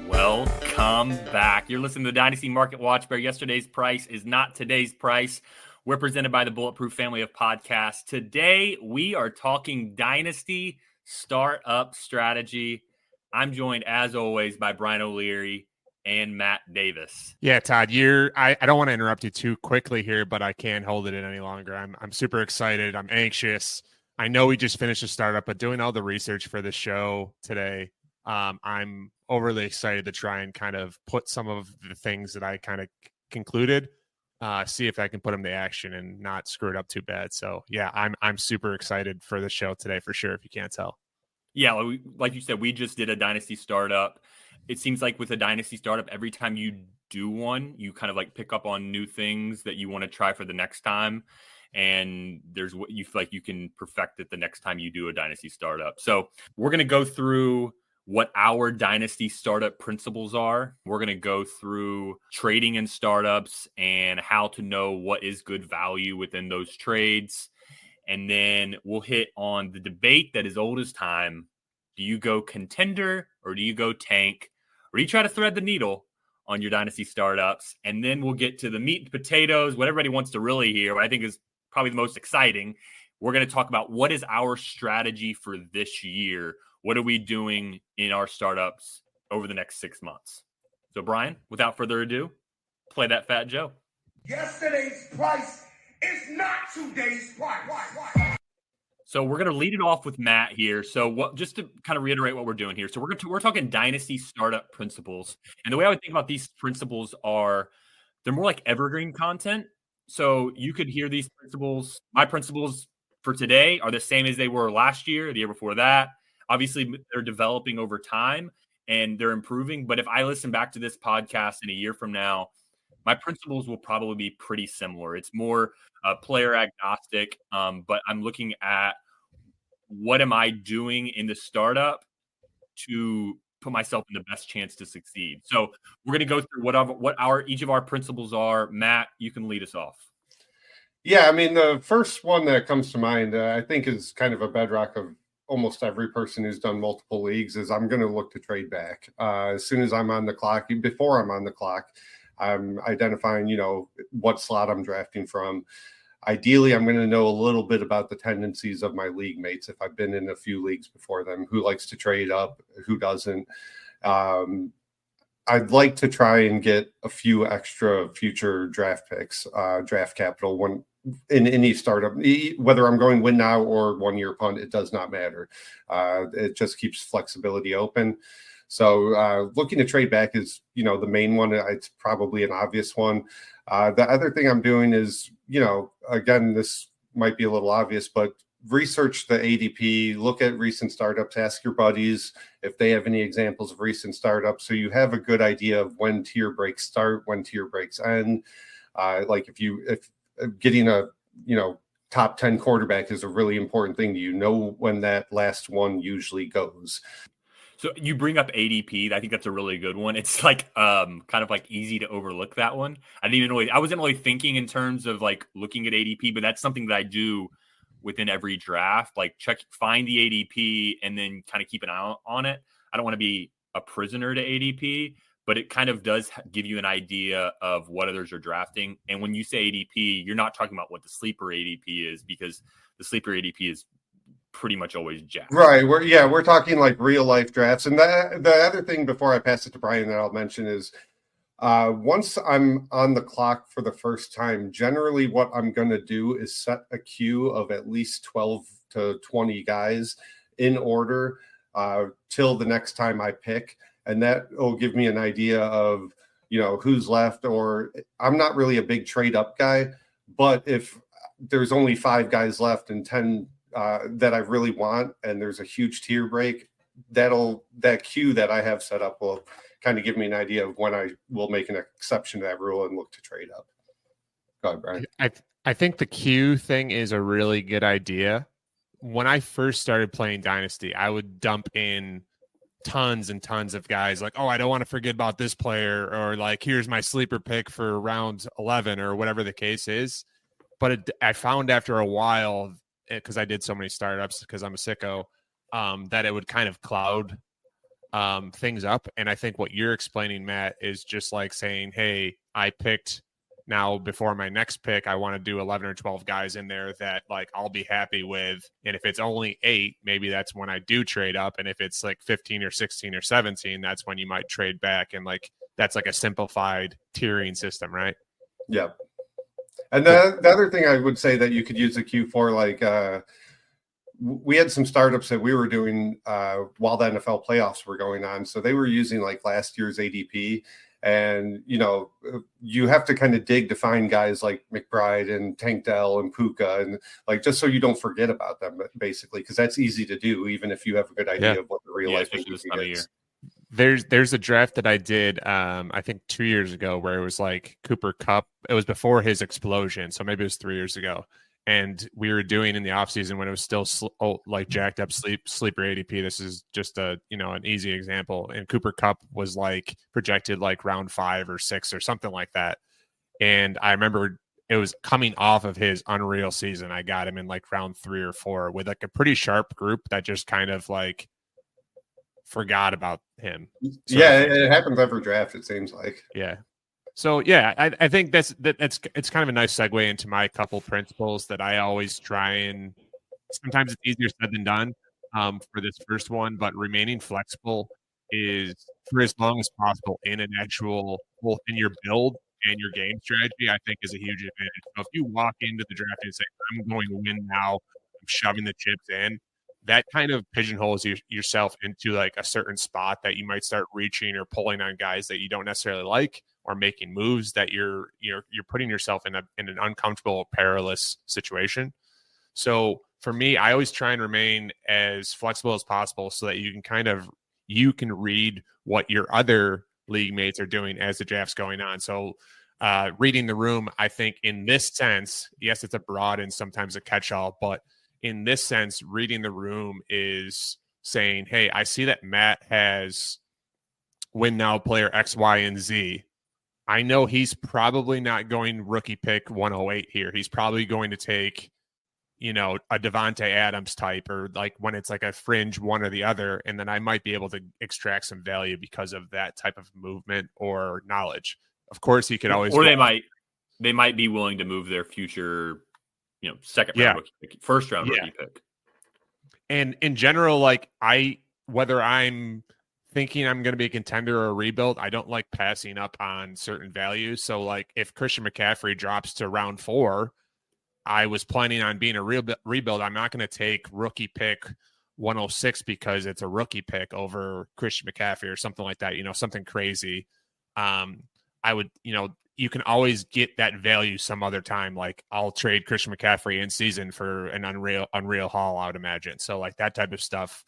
Welcome back. You're listening to the Dynasty Market Watch, where yesterday's price is not today's price. We're presented by the Bulletproof family of podcasts. Today, we are talking Dynasty Startup Strategy. I'm joined, as always, by Brian O'Leary and Matt Davis. Yeah, Todd, I don't want to interrupt you too quickly here, but I can't hold it in any longer. I'm super excited. I'm anxious. I know we just finished a startup, but doing all the research for the show today, I'm overly excited to try and kind of put some of the things that I kind of concluded, see if I can put them to action and not screw it up too bad. So yeah, I'm super excited for the show today for sure, if you can't tell. Yeah, like you said, we just did a Dynasty startup. It seems like with a Dynasty startup, every time you do one, you kind of like pick up on new things that you want to try for the next time. And there's what you feel like you can perfect it the next time you do a Dynasty startup. So we're going to go through what our Dynasty startup principles are. We're going to go through trading in startups and how to know what is good value within those trades. And then we'll hit on the debate that is old as time. Do you go contender or do you go tank? Or do you try to thread the needle on your Dynasty startups? And then we'll get to the meat and potatoes, what everybody wants to really hear, what I think is probably the most exciting. We're going to talk about what is our strategy for this year. What are we doing in our startups over the next 6 months? So, Brian, without further ado, play that Fat Joe. Yesterday's price is not today's price. So we're going to lead it off with Matt here. So just to kind of reiterate what we're doing here. So we're talking Dynasty startup principles. And the way I would think about these principles are they're more like evergreen content. So you could hear these principles. My principles for today are the same as they were last year, the year before that. Obviously, they're developing over time and they're improving. But if I listen back to this podcast in a year from now, my principles will probably be pretty similar. It's more player agnostic, but I'm looking at what am I doing in the startup to put myself in the best chance to succeed. So we're going to go through what each of our principles are. Matt, you can lead us off. Yeah, I mean, the first one that comes to mind, I think is kind of a bedrock of almost every person who's done multiple leagues is I'm going to look to trade back. As soon as I'm on the clock, before I'm on the clock, I'm identifying, what slot I'm drafting from. Ideally, I'm going to know a little bit about the tendencies of my league mates if I've been in a few leagues before them, who likes to trade up, who doesn't. I'd like to try and get a few extra future draft picks, draft capital when in any startup, whether I'm going win now or 1 year punt, it does not matter. It just keeps flexibility open. So looking to trade back is, the main one. It's probably an obvious one. The other thing I'm doing is, again, this might be a little obvious, but research the ADP, look at recent startups, ask your buddies if they have any examples of recent startups. So you have a good idea of when tier breaks start, when tier breaks end. Like if getting a, top 10 quarterback is a really important thing. You know when that last one usually goes. So you bring up ADP. I think that's a really good one. It's like kind of like easy to overlook that one. I wasn't really thinking in terms of like looking at ADP, but that's something that I do within every draft. Like find the ADP and then kind of keep an eye on it. I don't want to be a prisoner to ADP, but it kind of does give you an idea of what others are drafting. And when you say ADP, you're not talking about what the sleeper ADP is, because the sleeper ADP is pretty much always jacked. Right. We're talking like real life drafts. And the other thing before I pass it to Brian that I'll mention is once I'm on the clock for the first time, generally what I'm going to do is set a queue of at least 12 to 20 guys in order till the next time I pick. And that will give me an idea of, who's left. Or I'm not really a big trade up guy, but if there's only 5 guys left and 10 that I really want, and there's a huge tier break, that queue that I have set up will kind of give me an idea of when I will make an exception to that rule and look to trade up. Go ahead, Brian. I think the queue thing is a really good idea. When I first started playing Dynasty, I would dump in tons and tons of guys like, I don't want to forget about this player, or like, here's my sleeper pick for round 11 or whatever the case is. But I found after a while because I did so many startups because I'm a sicko, that it would kind of cloud things up. And I think what you're explaining, Matt, is just like saying, hey, I picked now before my next pick, I want to do 11 or 12 guys in there that like I'll be happy with. And if it's only 8, maybe that's when I do trade up. And if it's like 15 or 16 or 17, that's when you might trade back. And like that's like a simplified tiering system, right? Yeah. And the other thing I would say that you could use the Q for, like we had some startups that we were doing while the NFL playoffs were going on. So they were using like last year's ADP. And, you know, you have to kind of dig to find guys like McBride and Tank Dell and Puka, and like just so you don't forget about them, basically, because that's easy to do, even if you have a good idea of what the real life ADP is. There's a draft that I did, I think 2 years ago, where it was like Cooper Kupp. It was before his explosion, so maybe it was 3 years ago. And we were doing in the offseason when it was still like jacked up sleeper ADP. This is just an easy example. And Cooper Kupp was like projected like round 5 or 6 or something like that. And I remember it was coming off of his unreal season. I got him in like round 3 or 4 with like a pretty sharp group that just kind of like forgot about him. Yeah, it happens every draft, it seems like. Yeah. So yeah, I think it's kind of a nice segue into my couple principles that I always try, and sometimes it's easier said than done for this first one, but remaining flexible is for as long as possible in an actual in your build and your game strategy, I think is a huge advantage. So if you walk into the draft and say, I'm going to win now, I'm shoving the chips in, that kind of pigeonholes yourself into like a certain spot that you might start reaching or pulling on guys that you don't necessarily like, or making moves that you're putting yourself in an uncomfortable, perilous situation. So for me, I always try and remain as flexible as possible so that you can read what your other league mates are doing as the draft's going on. So reading the room, I think in this sense, yes, it's a broad and sometimes a catch-all, but in this sense, reading the room is saying, hey, I see that Matt has win now player X, Y, and Z. I know he's probably not going rookie pick 108 here. He's probably going to take, a Devontae Adams type, or like when it's like a fringe one or the other. And then I might be able to extract some value because of that type of movement or knowledge. Of course, he could always, or they might be willing to move their future, second round rookie pick, first round rookie pick. And in general, like whether I'm thinking I'm going to be a contender or a rebuild, I don't like passing up on certain values. So like if Christian McCaffrey drops to round 4, I was planning on being a real rebuild. I'm not going to take rookie pick 106 because it's a rookie pick over Christian McCaffrey or something like that, something crazy. I would, you can always get that value some other time. Like I'll trade Christian McCaffrey in season for an unreal haul, I would imagine. So like that type of stuff,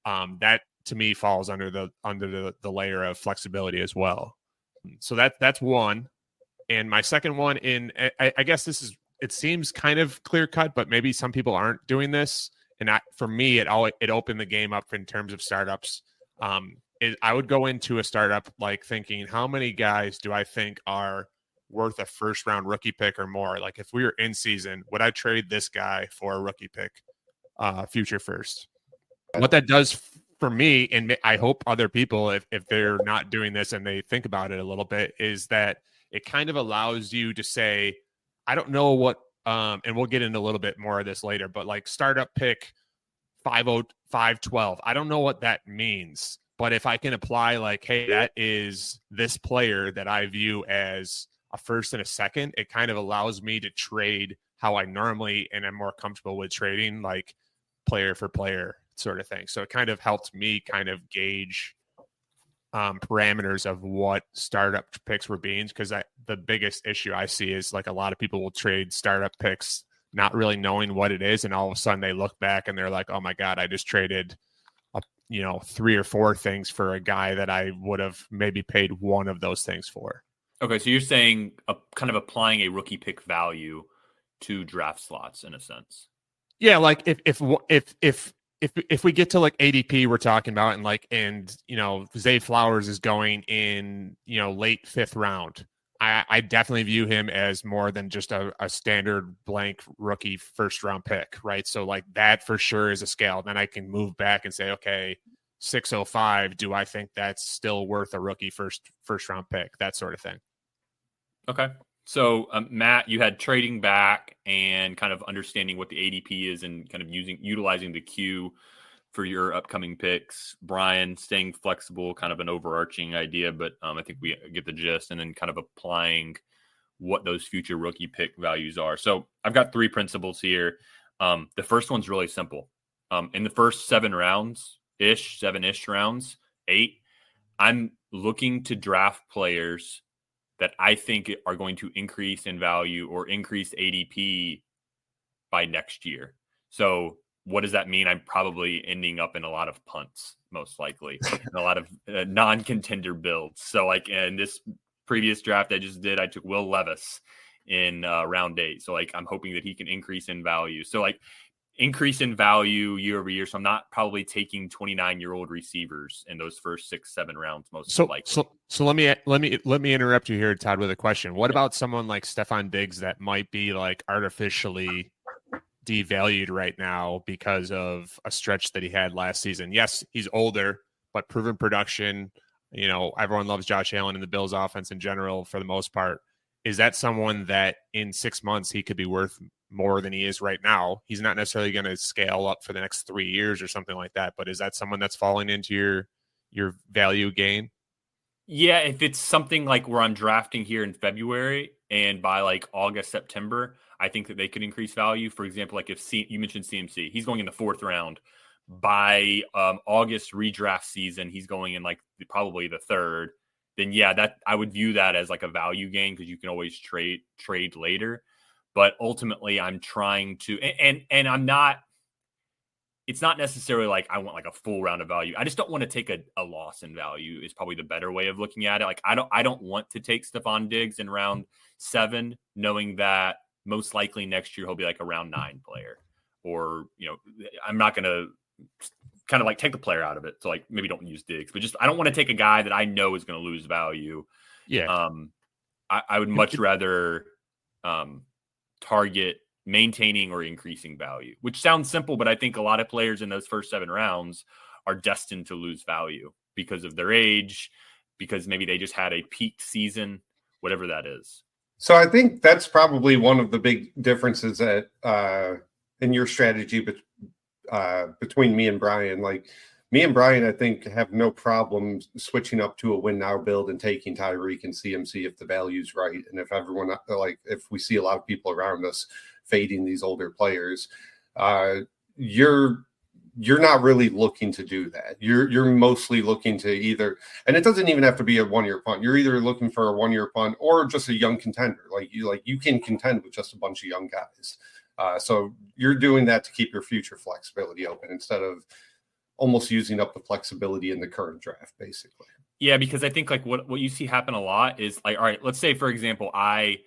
that to me falls under the layer of flexibility as well. So that's one. And my second one I guess it seems kind of clear cut, but maybe some people aren't doing this. And for me, it opened the game up in terms of startups. I would go into a startup like thinking, how many guys do I think are worth a first round rookie pick or more? Like if we were in season, would I trade this guy for a rookie pick, future first? What that does for me, and I hope other people, if they're not doing this and they think about it a little bit, is that it kind of allows you to say, I don't know what, and we'll get into a little bit more of this later, but like startup pick 512, I don't know what that means. But if I can apply like, hey, that is this player that I view as a first and a second, it kind of allows me to trade how I normally and I'm more comfortable with trading, like player for player sort of thing. So it kind of helped me kind of gauge parameters of what startup picks were being, because the biggest issue I see is like a lot of people will trade startup picks not really knowing what it is, and all of a sudden they look back and they're like, oh my God, I just traded 3 or 4 things for a guy that I would have maybe paid one of those things for. Okay, so you're saying kind of applying a rookie pick value to draft slots in a sense. Yeah, like if we get to like ADP, we're talking about, and Zay Flowers is going in late 5th round. I definitely view him as more than just a standard blank rookie first round pick, right? So like that for sure is a scale. Then I can move back and say, okay, 605, do I think that's still worth a rookie first round pick? That sort of thing. Okay. So Matt, you had trading back and kind of understanding what the ADP is and kind of utilizing the queue for your upcoming picks. Brian, staying flexible, kind of an overarching idea, but I think we get the gist, and then kind of applying what those future rookie pick values are. So I've got 3 principles here. The first one's really simple. In the first 7 rounds, 7-ish rounds, 8, I'm looking to draft players that I think are going to increase in value or increase ADP by next year. So what does that mean? I'm probably ending up in a lot of punts, most likely, and a lot of non-contender builds. So like in this previous draft I just did, I took Will Levis in round 8. So like I'm hoping that he can increase in value. So like increase in value year over year. So I'm not probably taking 29-year-old receivers in those first 6-7 rounds, most likely. So let me interrupt you here, Todd, with a question. What about someone like Stephon Diggs that might be like artificially devalued right now because of a stretch that he had last season? Yes, he's older, but proven production. You know, everyone loves Josh Allen and the Bills offense in general for the most part. Is that someone that in 6 months he could be worth more than he is right now? He's not necessarily going to scale up for the next 3 years or something like that, but is that someone that's falling into your value gain? Yeah, if it's something like where I'm drafting here in February and by like August, September, I think that they could increase value. For example, like if you mentioned CMC, he's going in the 4th round. By August redraft season, he's going in like probably the 3rd. Then yeah, that I would view that as like a value gain because you can always trade later. But ultimately, I'm trying to, and I'm not. It's not necessarily like I want like a full round of value. I just don't want to take a loss in value is probably the better way of looking at it. Like I don't want to take Stephon Diggs in round 7, knowing that most likely next year he'll be like a round 9 player, or I'm not going to kind of like take the player out of it. So like maybe don't use Diggs, but just I don't want to take a guy that I know is going to lose value. Yeah. I would much rather target maintaining or increasing value, which sounds simple, but I think a lot of players in those first 7 rounds are destined to lose value because of their age, because maybe they just had a peak season, whatever that is. So I think that's probably one of the big differences that in your strategy between me and Brian. Like me and Brian, I think, have no problem switching up to a win now build and taking Tyreek and CMC if the value's right. And if everyone, like if we see a lot of people around us fading these older players, you're not really looking to do that. You're mostly looking to either, and it doesn't even have to be a 1-year punt. You're either looking for a 1-year punt or just a young contender. You can contend with just a bunch of young guys. So you're doing that to keep your future flexibility open instead of almost using up the flexibility in the current draft, basically. Yeah, because I think like what you see happen a lot is like, all right, let's say for example, I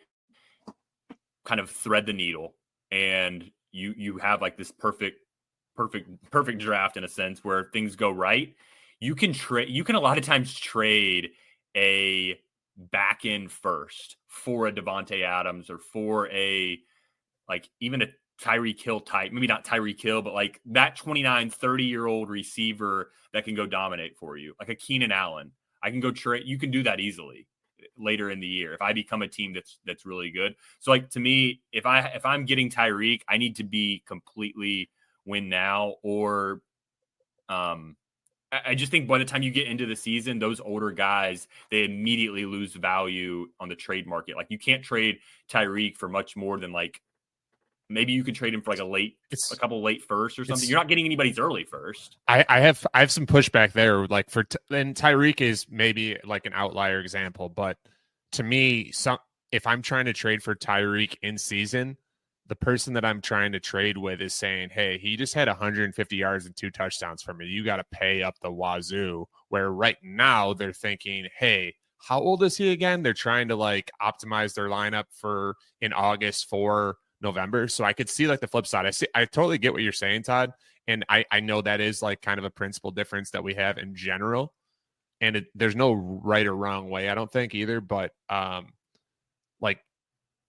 kind of thread the needle and you have like this perfect draft in a sense where things go right. You can a lot of times trade a back end first for a Devontae Adams or for a like even a Tyreek Hill type, maybe not Tyreek Hill, but like that 29, 30-year-old receiver that can go dominate for you, like a Keenan Allen. I can go trade. You can do that easily later in the year if I become a team that's really good. So like to me, if I'm getting Tyreek, I need to be completely win now, or I just think by the time you get into the season, those older guys, they immediately lose value on the trade market. Like you can't trade Tyreek for much more than like, maybe you could trade him for like a couple late first or something. You're not getting anybody's early first. I have some pushback there. Like and Tyreek is maybe like an outlier example, but to me, if I'm trying to trade for Tyreek in season, the person that I'm trying to trade with is saying, hey, he just had 150 yards and 2 touchdowns for me. You got to pay up the wazoo. Where right now they're thinking, hey, how old is he again? They're trying to like optimize their lineup for in August for November. So I could see like the flip side. I totally get what you're saying, Todd. And I know that is like kind of a principal difference that we have in general. And there's no right or wrong way, I don't think either. But like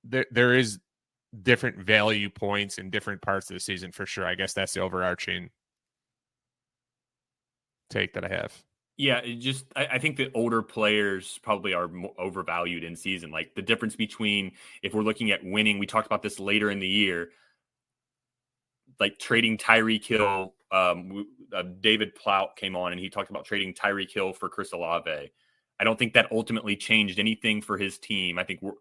there is different value points in different parts of the season for sure. I guess that's the overarching take that I have. Yeah, I think that older players probably are more overvalued in season. Like the difference between, if we're looking at winning, we talked about this later in the year, like trading Tyreek Hill. David Plout came on and he talked about trading Tyreek Hill for Chris Olave. I don't think that ultimately changed anything for his team. I think we're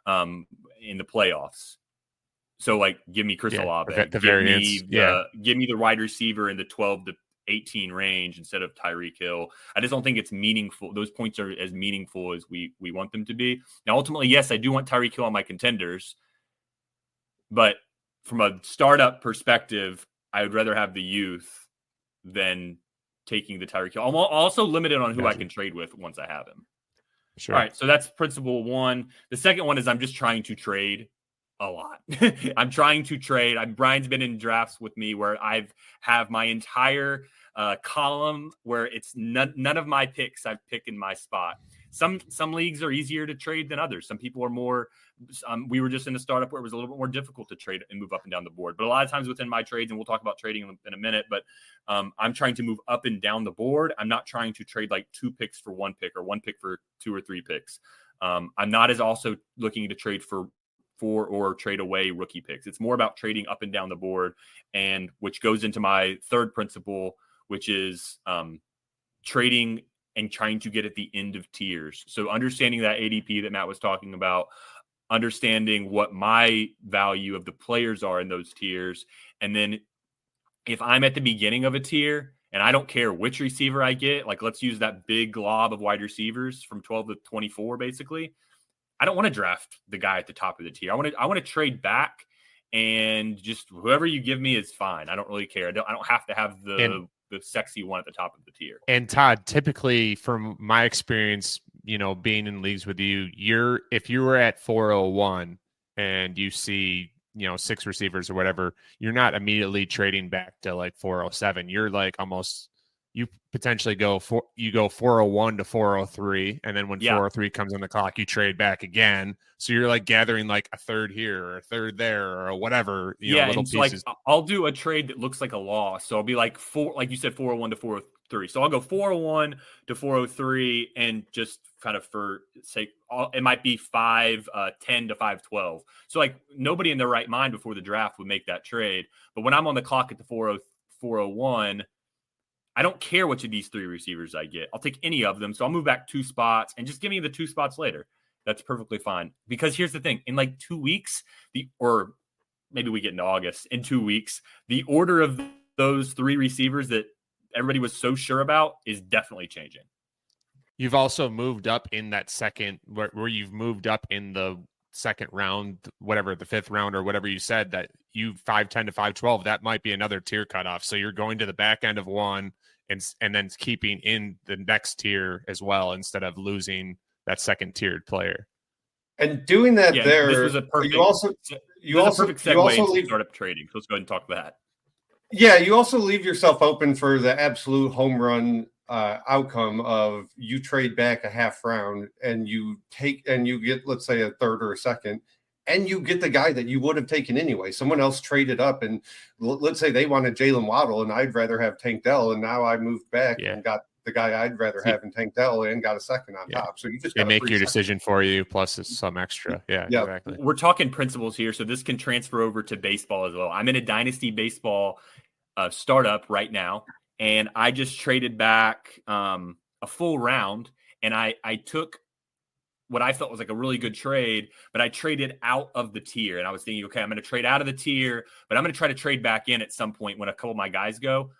in the playoffs. So like, give me Chris Olave. Give me the wide receiver in the 12 to 18 range instead of Tyreek Hill. I just don't think it's meaningful. Those points are as meaningful as we want them to be. Now, ultimately, yes, I do want Tyreek Hill on my contenders, but from a startup perspective, I would rather have the youth than taking the Tyreek Hill. I'm also limited on who I can trade with once I have him. Sure. All right, so that's principle one. The second one is I'm just trying to trade a lot. I'm trying to trade. Brian's been in drafts with me where I've have my entire column where it's none of my picks I've picked in my spot. Some leagues are easier to trade than others. Some people are more. We were just in a startup where it was a little bit more difficult to trade and move up and down the board. But a lot of times within my trades, and we'll talk about trading in a minute, but I'm trying to move up and down the board. I'm not trying to trade like 2 picks for 1 pick or 1 pick for 2 or 3 picks. I'm not as also looking to trade for or trade away rookie picks. It's more about trading up and down the board, and which goes into my third principle, which is trading and trying to get at the end of tiers. So understanding that ADP that Matt was talking about, understanding what my value of the players are in those tiers. And then if I'm at the beginning of a tier and I don't care which receiver I get, like let's use that big glob of wide receivers from 12 to 24, basically, I don't want to draft the guy at the top of the tier. I want to trade back, and just whoever you give me is fine. I don't really care. I don't have to have the sexy one at the top of the tier. And Todd, typically from my experience, being in leagues with you, if you were at 401 and you see, 6 receivers or whatever, you're not immediately trading back to like 407. You're like you potentially go 401 to 403, and then when 403 comes on the clock, you trade back again. So you're like gathering like a third here or a third there or whatever. Little pieces. Like I'll do a trade that looks like a loss. So I'll be like like you said, 401 to 403. So I'll go 401 to 403, and just kind of for sake, it might be 510 to 512. So like nobody in their right mind before the draft would make that trade. But when I'm on the clock at the 401. I don't care which of these 3 receivers I get. I'll take any of them. So I'll move back 2 spots and just give me the 2 spots later. That's perfectly fine. Because here's the thing. In like 2 weeks, or maybe we get into August, in 2 weeks, the order of those 3 receivers that everybody was so sure about is definitely changing. You've also moved up in that second, where you've moved up in the second round, whatever, the 5th round or whatever you said, that you 510 to 512, that might be another tier cutoff. So you're going to the back end of one and then keeping in the next tier as well, instead of losing that second tiered player. And doing that this was a perfect, perfect segue into startup trading. So let's go ahead and talk that. Yeah, you also leave yourself open for the absolute home run outcome of you trade back a half round and you get, let's say, a third or a second, and you get the guy that you would have taken anyway. Someone else traded up, and let's say they wanted Jalen Waddle, and I'd rather have Tank Dell, and now I moved back and got the guy I'd rather have in Tank Dell and got a second on top. So you just make your decision for you, plus some extra. Yeah, exactly. We're talking principles here, so this can transfer over to baseball as well. I'm in a Dynasty baseball startup right now, and I just traded back a full round, and I took what I felt was like a really good trade, but I traded out of the tier. And I was thinking, okay, I'm going to trade out of the tier, but I'm going to try to trade back in at some point when a couple of my guys go.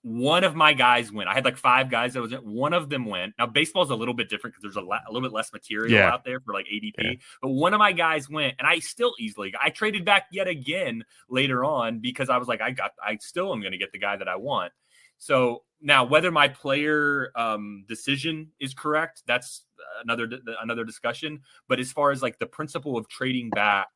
One of my guys went. I had like 5 guys that was in. One of them went. Now, baseball is a little bit different because there's a little bit less material out there for like ADP. Yeah. But one of my guys went, and I traded back yet again later on because I was like, I still am going to get the guy that I want. So now, whether my player decision is correct, that's another discussion. But as far as like the principle of trading back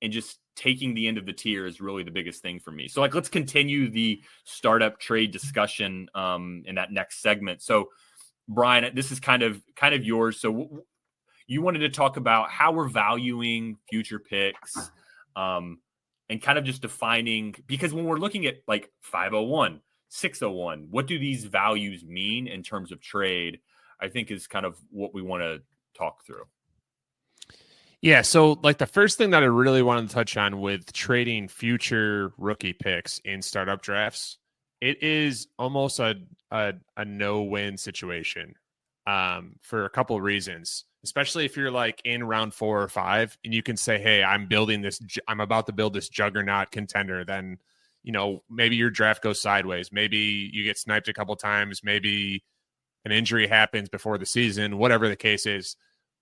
and just taking the end of the tier is really the biggest thing for me. So like, let's continue the startup trade discussion in that next segment. So Brian, this is kind of yours. So you wanted to talk about how we're valuing future picks, and kind of just defining, because when we're looking at like 501, 601, what do these values mean in terms of trade? I think is kind of what we want to talk through. Yeah, so like the first thing that I really wanted to touch on with trading future rookie picks in startup drafts, it is almost a no-win situation, for a couple of reasons. Especially if you're like in round 4 or 5 and you can say, hey, I'm about to build this juggernaut contender. Then, maybe your draft goes sideways. Maybe you get sniped a couple times. Maybe an injury happens before the season, whatever the case is.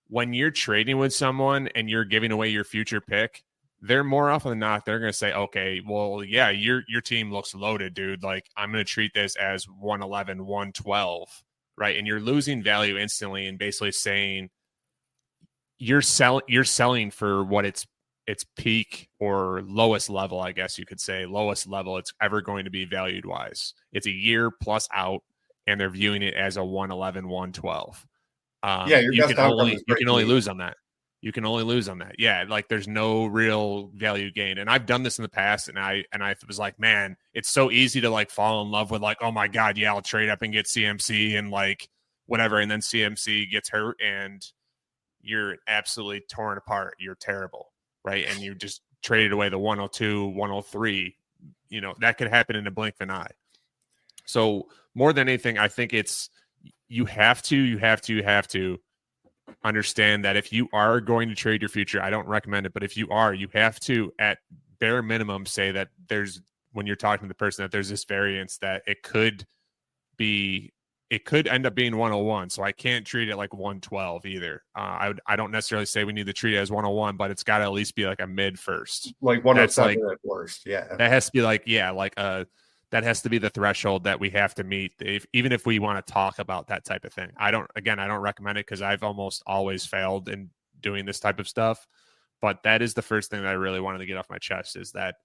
When you're trading with someone and you're giving away your future pick, they're more often than not, they're going to say, okay, well, yeah, your team looks loaded, dude. Like, I'm going to treat this as 111, 112, right? And you're losing value instantly and basically saying, you're selling for what its peak or lowest level, I guess you could say, lowest level it's ever going to be valued wise. It's a year plus out, and they're viewing it as a 111, 112. You can only lose on that. You can only lose on that. Yeah, like there's no real value gain. And I've done this in the past, and I was like, man, it's so easy to like fall in love with like, oh my God, yeah, I'll trade up and get CMC and like whatever, and then CMC gets hurt and you're absolutely torn apart. You're terrible, right? And you just traded away the 102, 103. That could happen in a blink of an eye. So more than anything, I think it's you have to understand that if you are going to trade your future, I don't recommend it, but if you are, you have to at bare minimum say that when you're talking to the person, that there's this variance that it could end up being 101. So I can't treat it like 112 either. I don't necessarily say we need to treat it as 101, but it's got to at least be like a mid first. Like 107 at worst. Yeah. That has to be like, that has to be the threshold that we have to meet, even if we want to talk about that type of thing. I don't recommend it because I've almost always failed in doing this type of stuff. But that is the first thing that I really wanted to get off my chest is that,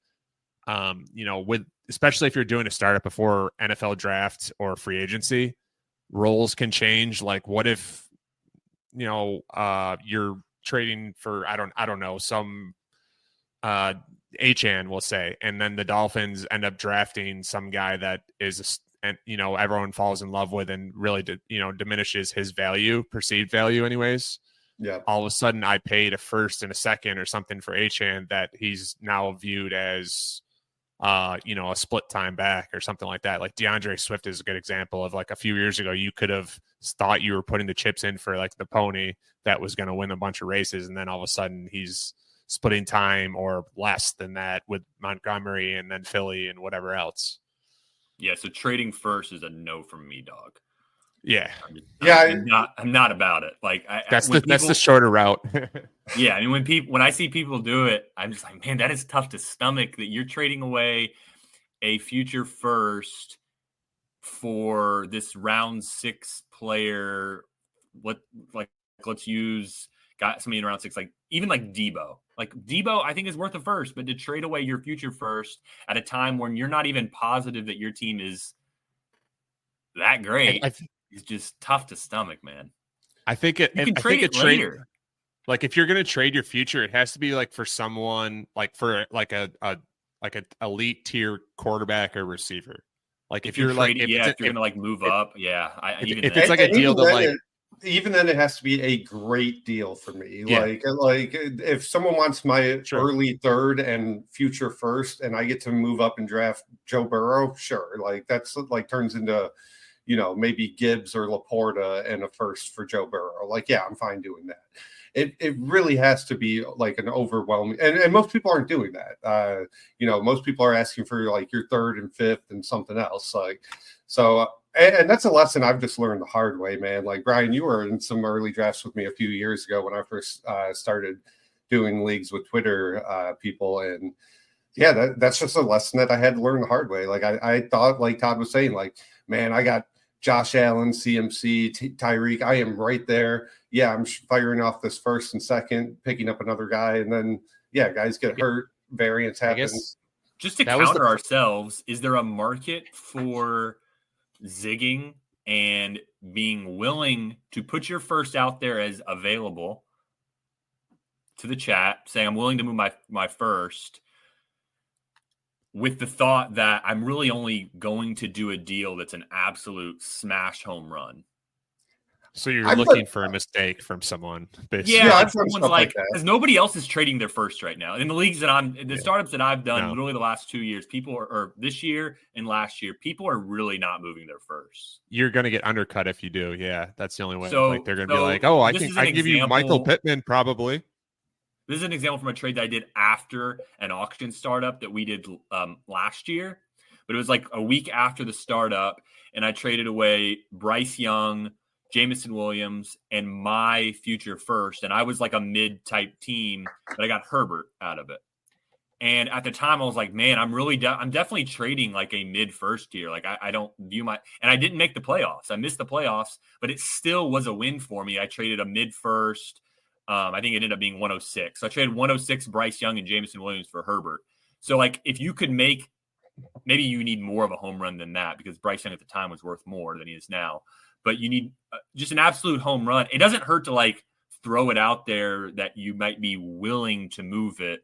especially if you're doing a startup before NFL draft or free agency, roles can change. Like what if, you're trading for, I don't know, some, Achan will say, and then the Dolphins end up drafting some guy that is, everyone falls in love with and really, diminishes his perceived value anyways. Yeah. All of a sudden I paid a first and a second or something for Achan that he's now viewed as, a split time back or something like that. Like DeAndre Swift is a good example of like a few years ago, you could have thought you were putting the chips in for like the pony that was going to win a bunch of races. And then all of a sudden he's splitting time or less than that with Montgomery and then Philly and whatever else. Yeah. So trading first is a no from me, dog. Yeah. I'm not about it. Like that's the shorter route. Yeah. I mean, when I see people do it, I'm just like, man, that is tough to stomach that you're trading away a future first for this round 6 player. Let's use somebody in round 6, like even like Debo. Like Debo, I think is worth a first, but to trade away your future first at a time when you're not even positive that your team is that great, is just tough to stomach, man. I think it. You can I trade think it later. Like if you're going to trade your future, it has to be like for someone like for like a elite tier quarterback or receiver. Like if you're trading, like if you're going to move up, yeah. If it's like a deal that like. Even then, it has to be a great deal for me. Yeah. Like if someone wants my early third and future first, and I get to move up and draft Joe Burrow, sure. Like that's like turns into, maybe Gibbs or Laporta and a first for Joe Burrow. Like, yeah, I'm fine doing that. It really has to be like an overwhelming, and most people aren't doing that. Most people are asking for like your third and fifth and something else. Like, so. And that's a lesson I've just learned the hard way, man. Like, Brian, you were in some early drafts with me a few years ago when I first started doing leagues with Twitter people. And, yeah, that's just a lesson that I had to learn the hard way. Like, I thought, like Todd was saying, like, man, I got Josh Allen, CMC, Tyreek. I am right there. Yeah, I'm firing off this first and second, picking up another guy. And then, yeah, guys get hurt. Variance happens. Just to counter ourselves, is there a market for – zigging and being willing to put your first out there as available to the chat saying I'm willing to move my first, with the thought that I'm really only going to do a deal that's an absolute smash home run. So you're looking for a mistake from someone, basically. Yeah, I've like done someone's stuff like, like that. because nobody else is trading their first right now. In the leagues that startups that I've done, literally the last 2 years, people or this year and last year, people are really not moving their first. You're going to get undercut if you do. Yeah, that's the only way. So, like they're going to be like, oh, I can give you Michael Pittman probably. This is an example from a trade that I did after an auction startup that we did last year. But it was like a week after the startup, and I traded away Bryce Young, Jameson Williams, and my future first. And I was like a mid-type team, but I got Herbert out of it. And at the time, I was like, man, I'm definitely trading like a mid-first year. Like I don't view and I didn't make the playoffs. I missed the playoffs, but it still was a win for me. I traded a mid-first. I think it ended up being 106. So I traded 106 Bryce Young and Jameson Williams for Herbert. So like if you could make, maybe you need more of a home run than that because Bryce Young at the time was worth more than he is now. But you need just an absolute home run. It doesn't hurt to like throw it out there that you might be willing to move it.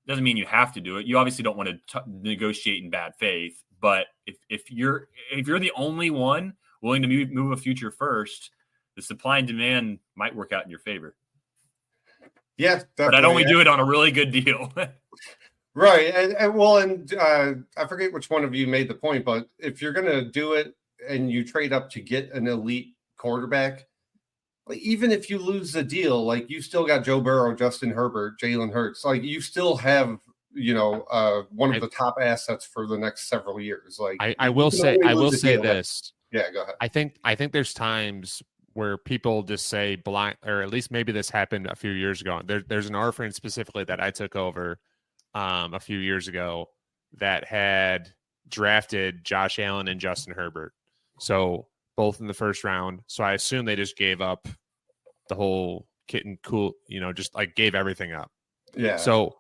Doesn't mean you have to do it. You obviously don't want to negotiate in bad faith. But if you're the only one willing to move a future first, the supply and demand might work out in your favor. Yeah, but I'd only do it on a really good deal. Right. And I forget which one of you made the point, but if you're going to do it and you trade up to get an elite quarterback, like even if you lose the deal, like you still got Joe Burrow, Justin Herbert, Jalen Hurts, like you still have, one of the top assets for the next several years. Like I will say this. Yeah, go ahead. I think there's times where people just say blind, or at least maybe this happened a few years ago. There's an orphan specifically that I took over a few years ago that had drafted Josh Allen and Justin Herbert. So both in the first round. So I assume they just gave up the whole kit and cool, just like gave everything up. Yeah. So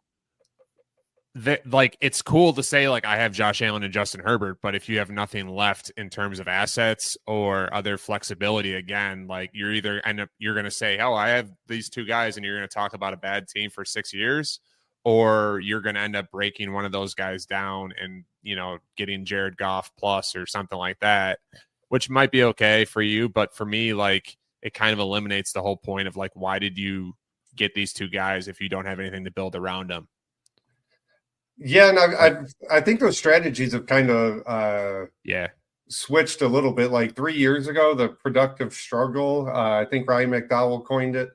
it's cool to say like I have Josh Allen and Justin Herbert, but if you have nothing left in terms of assets or other flexibility, again, like you're going to say, oh, I have these two guys, and you're going to talk about a bad team for 6 years, or you're going to end up breaking one of those guys down and getting Jared Goff plus or something like that, which might be okay for you, but for me, like it kind of eliminates the whole point of like, why did you get these two guys if you don't have anything to build around them? Yeah, and I think those strategies have kind of switched a little bit. Like 3 years ago, the productive struggle, I think Ryan McDowell coined it.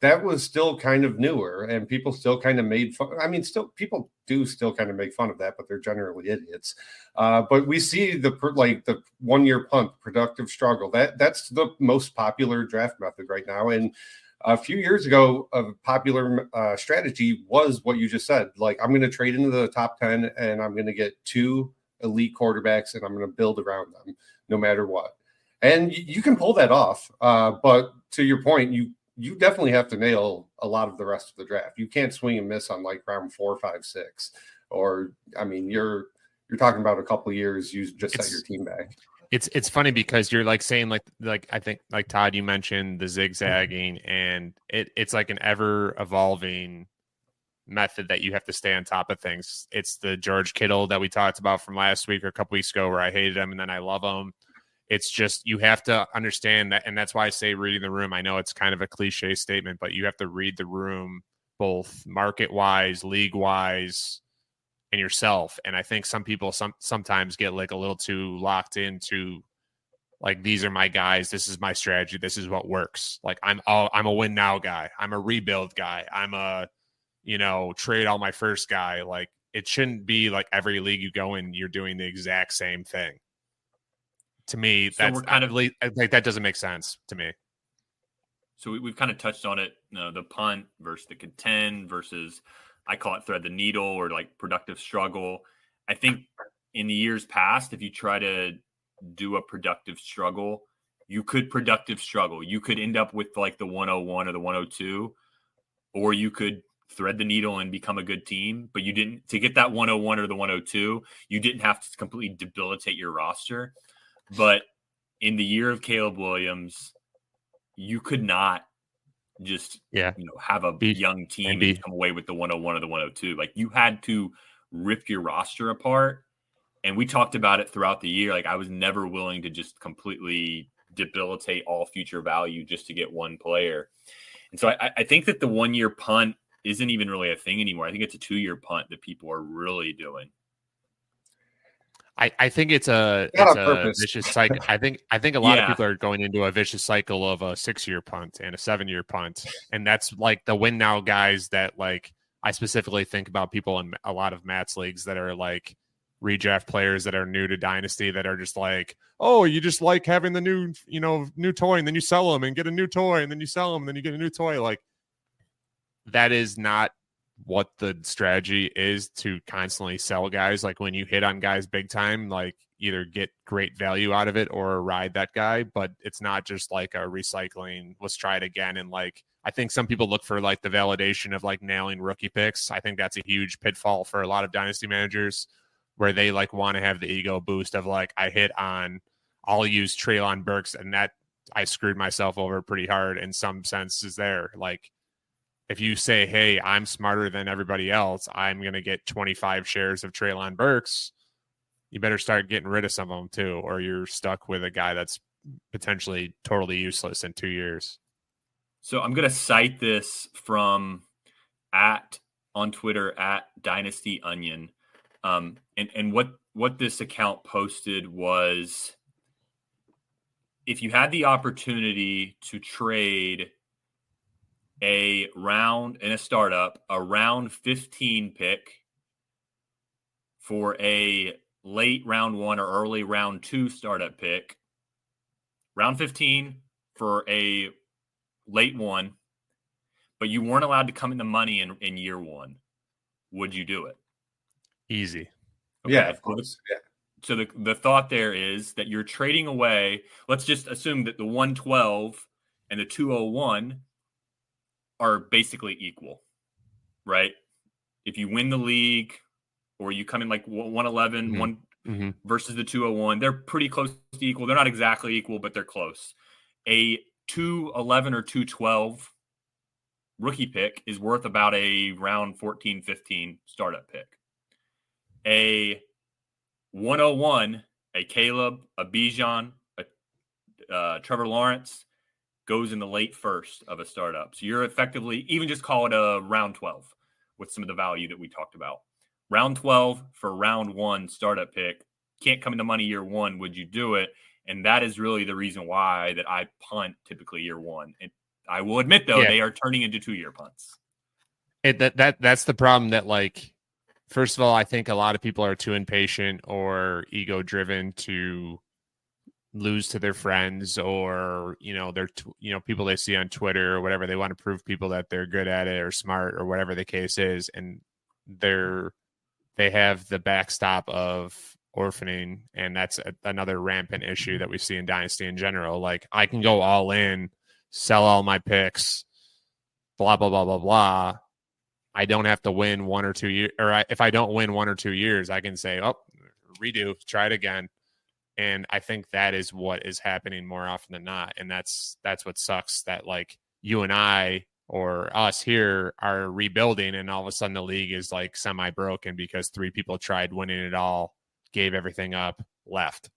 That was still kind of newer, and people still kind of made fun. I mean, people do still kind of make fun of that, but they're generally idiots. But we see the 1 year punt, productive struggle. That's the most popular draft method right now, and a few years ago, a popular strategy was what you just said. Like, I'm going to trade into the top 10 and I'm going to get 2 elite quarterbacks and I'm going to build around them no matter what. And you can pull that off. But to your point, you definitely have to nail a lot of the rest of the draft. You can't swing and miss on like round 4, 5, 6. Or, I mean, you're talking about a couple of years. You just set your team back. It's funny because you're like saying like I think like Todd, you mentioned the zigzagging, and it's like an ever evolving method that you have to stay on top of things. It's the George Kittle that we talked about from last week or a couple weeks ago where I hated him and then I love him. It's just you have to understand that, and that's why I say reading the room. I know it's kind of a cliche statement, but you have to read the room both market wise, league wise, and yourself. And I think some people sometimes get like a little too locked into like, these are my guys, this is my strategy, this is what works. Like I'm a win now guy, I'm a rebuild guy, I'm a trade all my first guy. Like it shouldn't be like every league you go in you're doing the exact same thing. To me, so that's kind of like that doesn't make sense to me. So we've kind of touched on it, the punt versus the contend versus, I call it thread the needle or like productive struggle. I think in the years past, if you try to do a productive struggle, you could productive struggle. You could end up with like the 101 or the 102, or you could thread the needle and become a good team. But you didn't, to get that 101 or the 102, you didn't have to completely debilitate your roster. But in the year of Caleb Williams, you could not just Yeah. have a Be- young team be- and come away with the 101 or the 102. Like, you had to rip your roster apart. And we talked about it throughout the year. Like, I was never willing to just completely debilitate all future value just to get one player. And so I think that the 1 year punt isn't even really a thing anymore. I think it's a 2 year punt that people are really doing. I think it's a purpose. vicious cycle. I think a lot of Yeah. people are going into a vicious cycle of a 6 year punt and a 7 year punt. And that's like the win now guys that, like, I specifically think about people in a lot of Matt's leagues that are like redraft players that are new to Dynasty that are just like, oh, you just like having the new toy, and then you sell them and get a new toy, and then you sell them and then you get a new toy. Like, that is not what the strategy is, to constantly sell guys. Like, when you hit on guys big time, like, either get great value out of it or ride that guy. But it's not just like a recycling, let's try it again. And like, I think some people look for like the validation of like nailing rookie picks. I think that's a huge pitfall for a lot of Dynasty managers, where they like want to have the ego boost of like, I'll use Treylon Burks, and that I screwed myself over pretty hard in some senses there. Like, if you say, hey, I'm smarter than everybody else, I'm going to get 25 shares of Treylon Burks, you better start getting rid of some of them too, or you're stuck with a guy that's potentially totally useless in 2 years. So I'm going to cite this from on Twitter at Dynasty Onion. And what this account posted was, if you had the opportunity to trade a round in a startup, a round 15 pick for a late round 1 or early round 2 startup pick, round 15 for a late 1, but you weren't allowed to come in the money in year 1, would you do it? Easy. Okay. Yeah, of course. Yeah. So the thought there is that you're trading away. Let's just assume that the 112 and the 201 are basically equal, right? If you win the league, or you come in like 111, Mm-hmm. versus the 201, they're pretty close to equal. They're not exactly equal, but they're close. A 211 or 212 rookie pick is worth about a round 14, 15 startup pick. A 101, a Caleb, a Bijan, a Trevor Lawrence goes in the late first of a startup. So you're effectively, even just call it a round 12 with some of the value that we talked about. Round 12 for round 1 startup pick. Can't come into money year 1. Would you do it? And that is really the reason why that I punt typically year 1. And I will admit, though, they are turning into 2-year punts. That's the problem. That, like, first of all, I think a lot of people are too impatient or ego driven to lose to their friends, or they're people they see on Twitter or whatever. They want to prove people that they're good at it or smart or whatever the case is, and they have the backstop of orphaning, and that's another rampant issue that we see in Dynasty in general. Like, I can go all in, sell all my picks, blah blah blah blah blah. I don't have to win 1 or 2 years, or if I don't win 1 or 2 years, I can say, oh, redo, try it again. And I think that is what is happening more often than not. And that's what sucks, that like you and I or us here are rebuilding, and all of a sudden the league is like semi-broken because 3 people tried winning it all, gave everything up, left.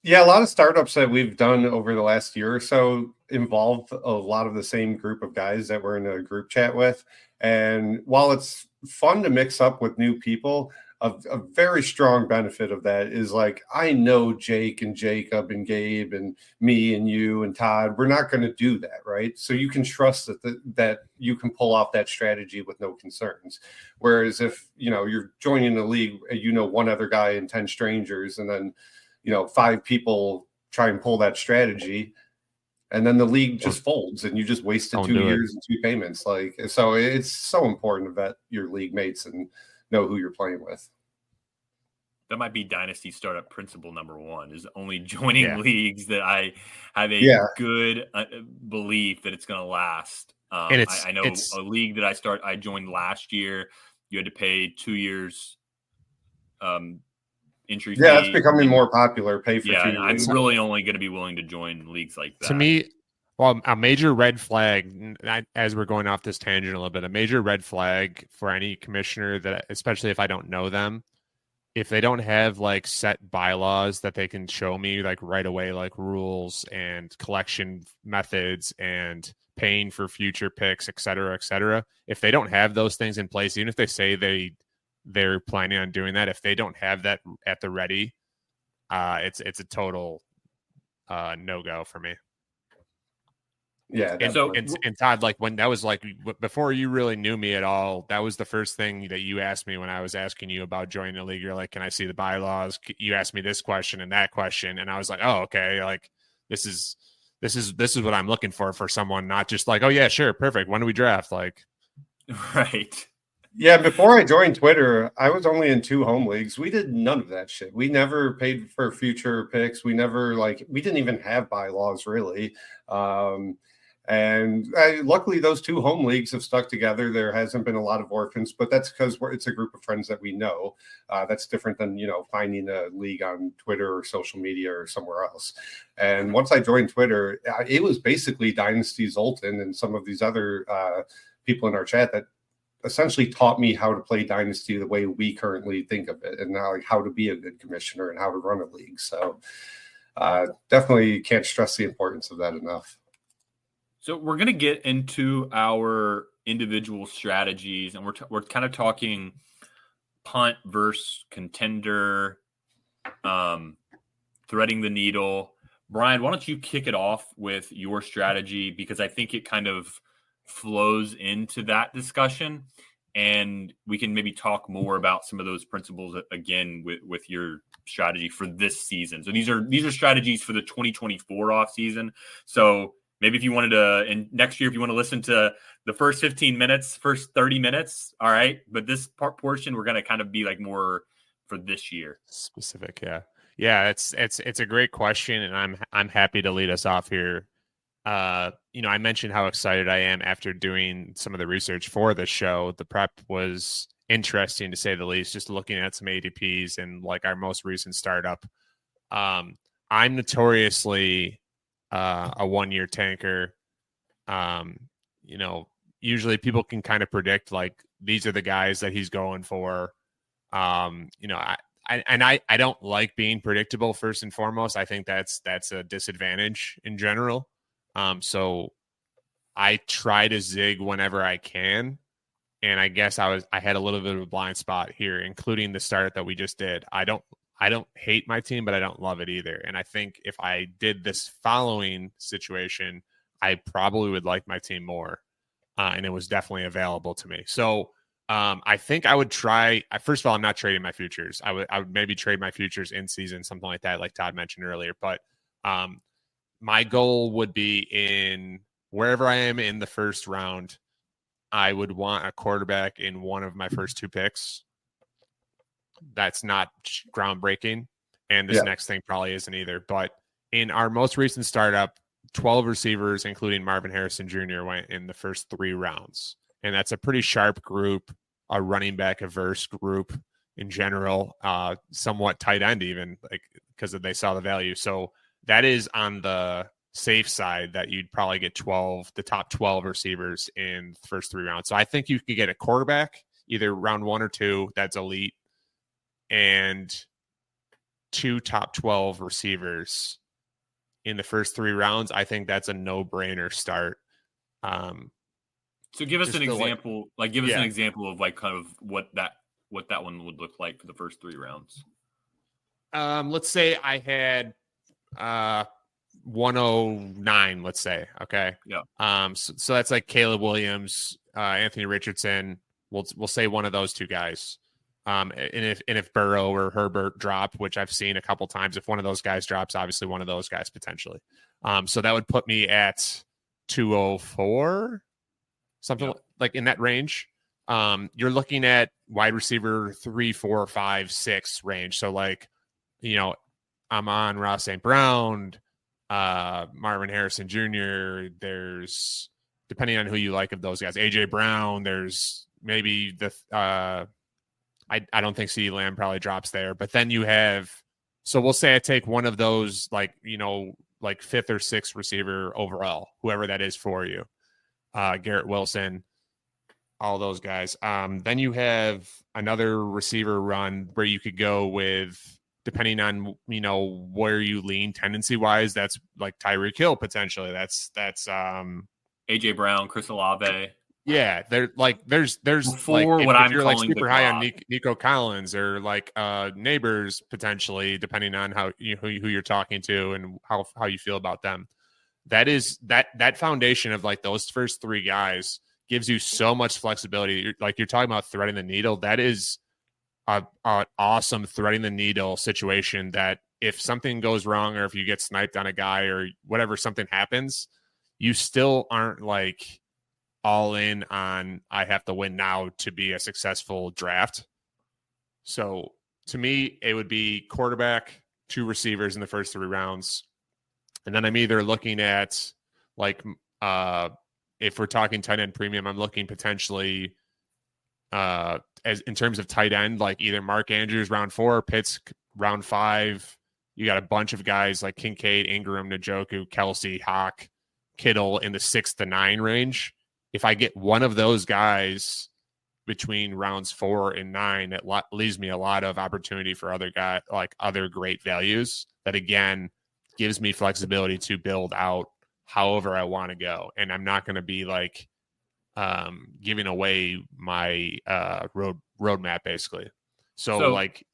Yeah, a lot of startups that we've done over the last year or so involve a lot of the same group of guys that we're in a group chat with. And while it's fun to mix up with new people, a very strong benefit of that is, like, I know Jake and Jacob and Gabe and me and you and Todd, we're not going to do that, right? So you can trust that you can pull off that strategy with no concerns. Whereas if, you're joining a league, one other guy and 10 strangers, and then, 5 people try and pull that strategy, and then the league just folds and you just wasted 2 years and 2 payments. Like, so it's so important to vet your league mates and know who you're playing with. That might be Dynasty startup principle number 1, is only joining leagues that I have a good belief that it's going to last. And I know a league that I joined last year, you had to pay 2 years entry fee. Yeah, it's becoming more popular. Pay for 2 years. I'm really only going to be willing to join leagues like that. To me, Well, a major red flag, as we're going off this tangent a little bit, a major red flag for any commissioner that, especially if I don't know them, if they don't have like set bylaws that they can show me like right away, like rules and collection methods and paying for future picks, et cetera, et cetera. If they don't have those things in place, even if they say they're planning on doing that, if they don't have that at the ready, it's a total no go for me. Yeah. And Todd, like when that was like before you really knew me at all, that was the first thing that you asked me when I was asking you about joining the league. You're like, "Can I see the bylaws?" You asked me this question and that question, and I was like, "Oh, okay." Like this is what I'm looking for someone, not just like, "Oh yeah, sure, perfect. When do we draft?" Like, Right. Yeah, before I joined Twitter, I was only in 2 home leagues. We did none of that shit. We never paid for future picks. We never we didn't even have bylaws really. Luckily, those 2 home leagues have stuck together. There hasn't been a lot of orphans, but that's because it's a group of friends that we know. That's different than finding a league on Twitter or social media or somewhere else. And once I joined Twitter, it was basically Dynasty Zoltan and some of these other people in our chat that essentially taught me how to play Dynasty the way we currently think of it, and now how to be a good commissioner and how to run a league. So definitely can't stress the importance of that enough. So we're going to get into our individual strategies, and we're kind of talking punt versus contender, threading the needle. Brian, why don't you kick it off with your strategy, because I think it kind of flows into that discussion, and we can maybe talk more about some of those principles again with your strategy for this season. So these are strategies for the 2024 offseason. So maybe if you wanted to, and next year, if you want to listen to the first 15 minutes, first 30 minutes, all right. But this portion, we're going to kind of be like more for this year. Specific. Yeah. Yeah. It's a great question. And I'm happy to lead us off here. I mentioned how excited I am after doing some of the research for the show. The prep was interesting to say the least, just looking at some ADPs and like our most recent startup. I'm notoriously a 1-year tanker. Usually people can kind of predict like these are the guys that he's going for. I don't like being predictable first and foremost. I think that's a disadvantage in general. So I try to zig whenever I can. And I guess I had a little bit of a blind spot here, including the start that we just did. I don't hate my team, but I don't love it either. And I think if I did this following situation, I probably would like my team more. And it was definitely available to me. So I think I would try. First of all, I'm not trading my futures. I would maybe trade my futures in season, something like that, like Todd mentioned earlier. But my goal would be in wherever I am in the first round, I would want a quarterback in one of my first 2 picks. That's not groundbreaking. And this next thing probably isn't either. But in our most recent startup, 12 receivers, including Marvin Harrison Jr., went in the first 3 rounds. And that's a pretty sharp group, a running back averse group in general, somewhat tight end even, like because they saw the value. So that is on the safe side that you'd probably get the top 12 receivers in the first 3 rounds. So I think you could get a quarterback either round 1 or 2 that's elite, and 2 top 12 receivers in the first 3 rounds. I think that's a no-brainer start. So give us an example, an example of like kind of what that one would look like for the first 3 rounds. Let's say I had 109, let's say. Okay. Yeah. So that's like Caleb Williams, Anthony Richardson. We'll say one of those 2 guys. And if Burrow or Herbert drop, which I've seen a couple times, if one of those guys drops, obviously one of those guys potentially. So that would put me at 204, something like in that range. You're looking at wide receiver 3, 4, 5, 6 range. So like, I'm on Ross St. Brown, Marvin Harrison Jr. There's, depending on who you like of those guys, AJ Brown. There's maybe I don't think CeeDee Lamb probably drops there, but then you have, so we'll say I take one of those, like like 5th or 6th receiver overall, whoever that is for you. Garrett Wilson, all those guys. Then you have another receiver run where you could go with, depending on, you know, where you lean tendency wise, that's like Tyreek Hill potentially. That's AJ Brown, Chris Olave. yeah, there's Before like what if I'm you're like calling the super high on glob. Nico Collins or like Neighbors potentially, depending on how who you're talking to and how you feel about them. That is that foundation of like those first 3 guys gives you so much flexibility. You're talking about threading the needle. That is a awesome threading the needle situation that if something goes wrong or if you get sniped on a guy or whatever, something happens, you still aren't like all in on I have to win now to be a successful draft. So to me, it would be quarterback, 2 receivers in the first 3 rounds. And then I'm either looking at like if we're talking tight end premium, I'm looking potentially as in terms of tight end, like either Mark Andrews round 4, Pitts round 5. You got a bunch of guys like Kincaid, Ingram, Njoku, Kelsey, Hawk, Kittle in the 6 to 9 range. If I get one of those guys between rounds 4 and 9, it leaves me a lot of opportunity for other great values that again gives me flexibility to build out however I want to go. And I'm not going to be like giving away my roadmap basically. So like,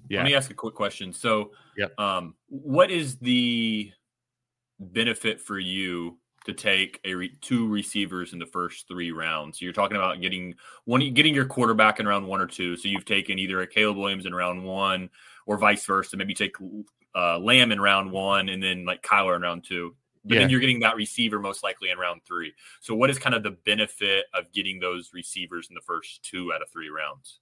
yeah. Let me ask a quick question. So, yep. What is the benefit for you to take 2 receivers in the first 3 rounds? So you're talking about getting your quarterback in round 1 or 2. So you've taken either a Caleb Williams in round 1 or vice versa. Maybe take Lamb in round 1 and then like Kyler in round 2. But then you're getting that receiver most likely in round 3. So what is kind of the benefit of getting those receivers in the first 2 out of 3 rounds?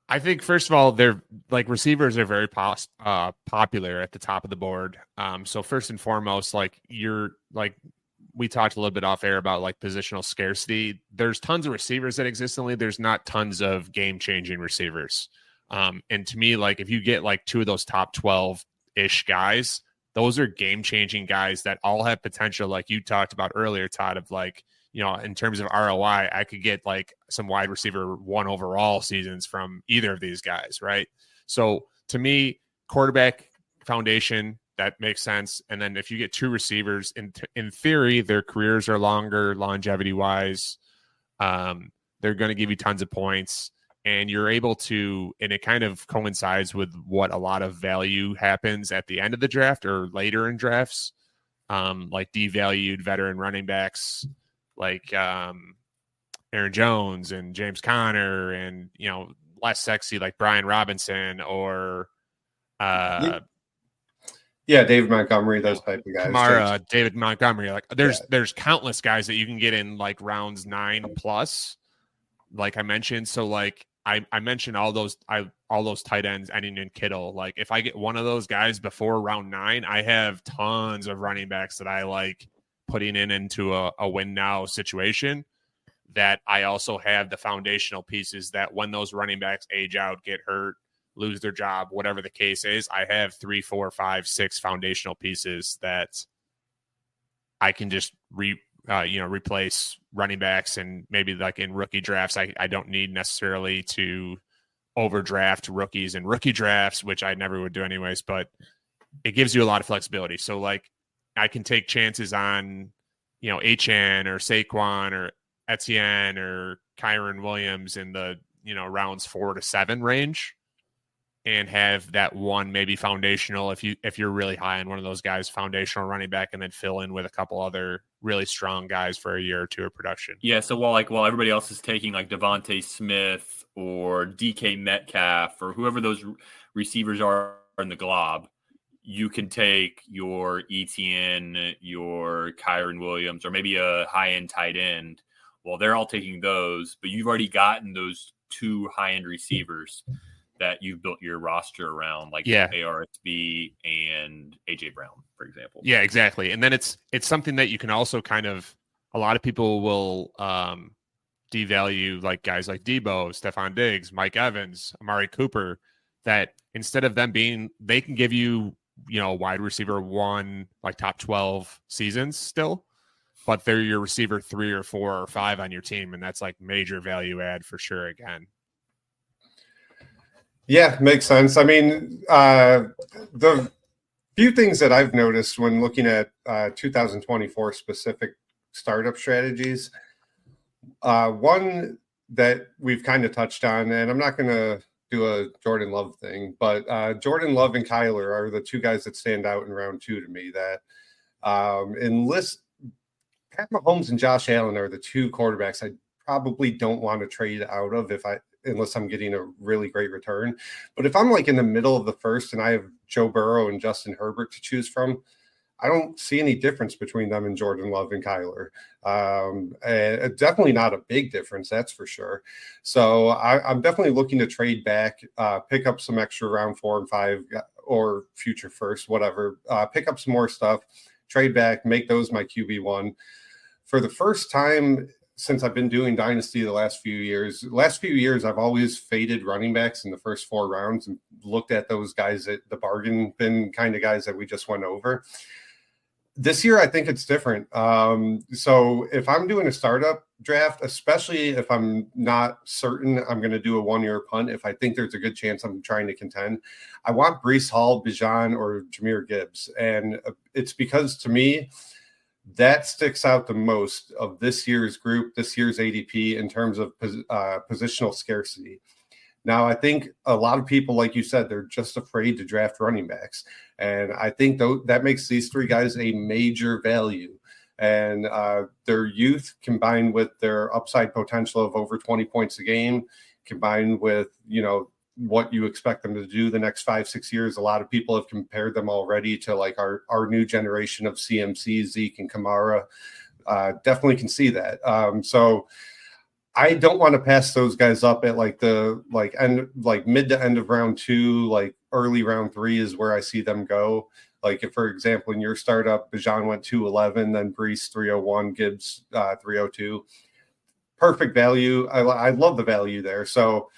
I think first of all, they're like receivers are very popular at the top of the board. So first and foremost, like we talked a little bit off air about like positional scarcity. There's tons of receivers that exist in the league. There's not tons of game-changing receivers. And to me, like if you get like 2 of those top 12-ish guys, those are game-changing guys that all have potential, like you talked about earlier, Todd, of like, you know, in terms of ROI, I could get like some wide receiver 1 overall seasons from either of these guys, right? So to me, quarterback foundation, that makes sense. And then if you get 2 receivers, in theory, their careers are longer, longevity-wise. They're going to give you tons of points. And you're able to, and it kind of coincides with what a lot of value happens at the end of the draft or later in drafts, like devalued veteran running backs like Aaron Jones and James Conner and, you know, less sexy like Brian Robinson or David Montgomery, those type of guys. Kamara, David Montgomery. Like there's countless guys that you can get in like rounds 9 plus, like I mentioned. So like I mentioned all those tight ends ending in Kittle. Like if I get one of those guys before round 9, I have tons of running backs that I like putting into a win now situation, that I also have the foundational pieces that when those running backs age out, get hurt, lose their job, whatever the case is, I have 3, 4, 5, 6 foundational pieces that I can just replace running backs. And maybe like in rookie drafts, I don't need necessarily to overdraft rookies in rookie drafts, which I never would do anyways, but it gives you a lot of flexibility. So like I can take chances on, you know, HN or Saquon or Etienne or Kyron Williams in the, you know, rounds 4 to 7 range, and have that one maybe foundational, if you're really high on one of those guys, foundational running back, and then fill in with a couple other really strong guys for a year or 2 of production. Yeah, so while everybody else is taking like Devontae Smith or DK Metcalf or whoever those receivers are in the glob, you can take your ETN, your Kyron Williams, or maybe a high-end tight end. Well, they're all taking those, but you've already gotten those 2 high-end receivers that you've built your roster around, like ARSB and AJ Brown, for example. Yeah, exactly. And then it's something that you can also kind of, a lot of people will devalue like guys like Debo, Stephon Diggs, Mike Evans, Amari Cooper, that instead of them being, they can give you wide receiver 1, like top 12 seasons still, but they're your receiver 3 or 4 or 5 on your team. And that's like major value add for sure. Again. Yeah, makes sense. I mean, the few things that I've noticed when looking at 2024 specific startup strategies, one that we've kind of touched on, and I'm not going to do a Jordan Love thing, but Jordan Love and Kyler are the two guys that stand out in round 2 to me. That Pat Mahomes and Josh Allen are the two quarterbacks I probably don't want to trade out of unless I'm getting a really great return. But if I'm like in the middle of the first and I have Joe Burrow and Justin Herbert to choose from, I don't see any difference between them and Jordan Love and Kyler. Definitely not a big difference, that's for sure. So I'm definitely looking to trade back, pick up some extra round 4 and 5 or future first, whatever. Pick up some more stuff, trade back, make those my QB1. For the first time since I've been doing Dynasty the last few years, I've always faded running backs in the first 4 rounds and looked at those guys at the bargain bin kind of guys that we just went over. This year, I think it's different. So if I'm doing a startup draft, especially if I'm not certain I'm going to do a 1-year punt, if I think there's a good chance I'm trying to contend, I want Breece Hall, Bijan, or Jahmyr Gibbs. And it's because to me, that sticks out the most of this year's group, this year's ADP in terms of positional scarcity. Now, I think a lot of people, like you said, they're just afraid to draft running backs. And I think that makes these 3 guys a major value. And their youth combined with their upside potential of over 20 points a game, combined with, what you expect them to do the next 5-6 years. A lot of people have compared them already to like our new generation of CMC, Zeke, and Kamara. Definitely can see that. So I don't want to pass those guys up at mid to end of round 2, like early round 3 is where I see them go. Like if, for example, in your startup, Bijan went 211, then Breece 301, Gibbs 302. Perfect value. I love the value there. So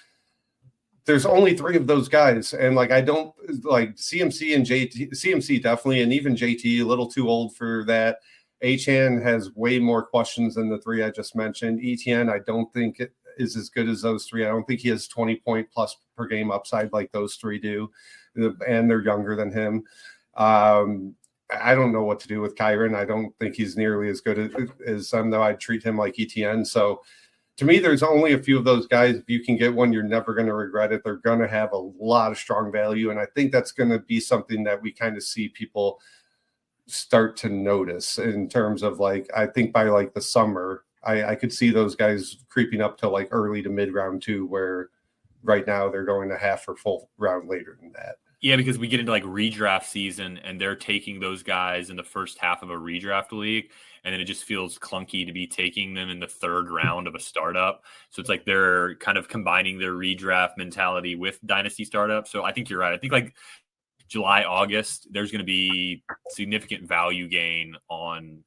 there's only 3 of those guys. And like, I don't like CMC and JT, CMC definitely, and even JT, a little too old for that. Achane has way more questions than the 3 I just mentioned. ETN, I don't think it is as good as those 3. I don't think he has 20 point plus per game upside like those 3 do. And they're younger than him. I don't know what to do with Kyron. I don't think he's nearly as good as them, though I'd treat him like ETN. So to me, there's only a few of those guys. If you can get one, you're never going to regret it. They're going to have a lot of strong value. And I think that's going to be something that we kind of see people start to notice in terms of like, I think by like the summer, I could see those guys creeping up to like early to mid round 2, where right now they're going to half or full round later than that. Yeah, because we get into like redraft season and they're taking those guys in the first half of a redraft league. And then it just feels clunky to be taking them in the 3rd round of a startup. So it's like they're kind of combining their redraft mentality with dynasty startup. So I think you're right. I think like July, August, there's going to be significant value gain on,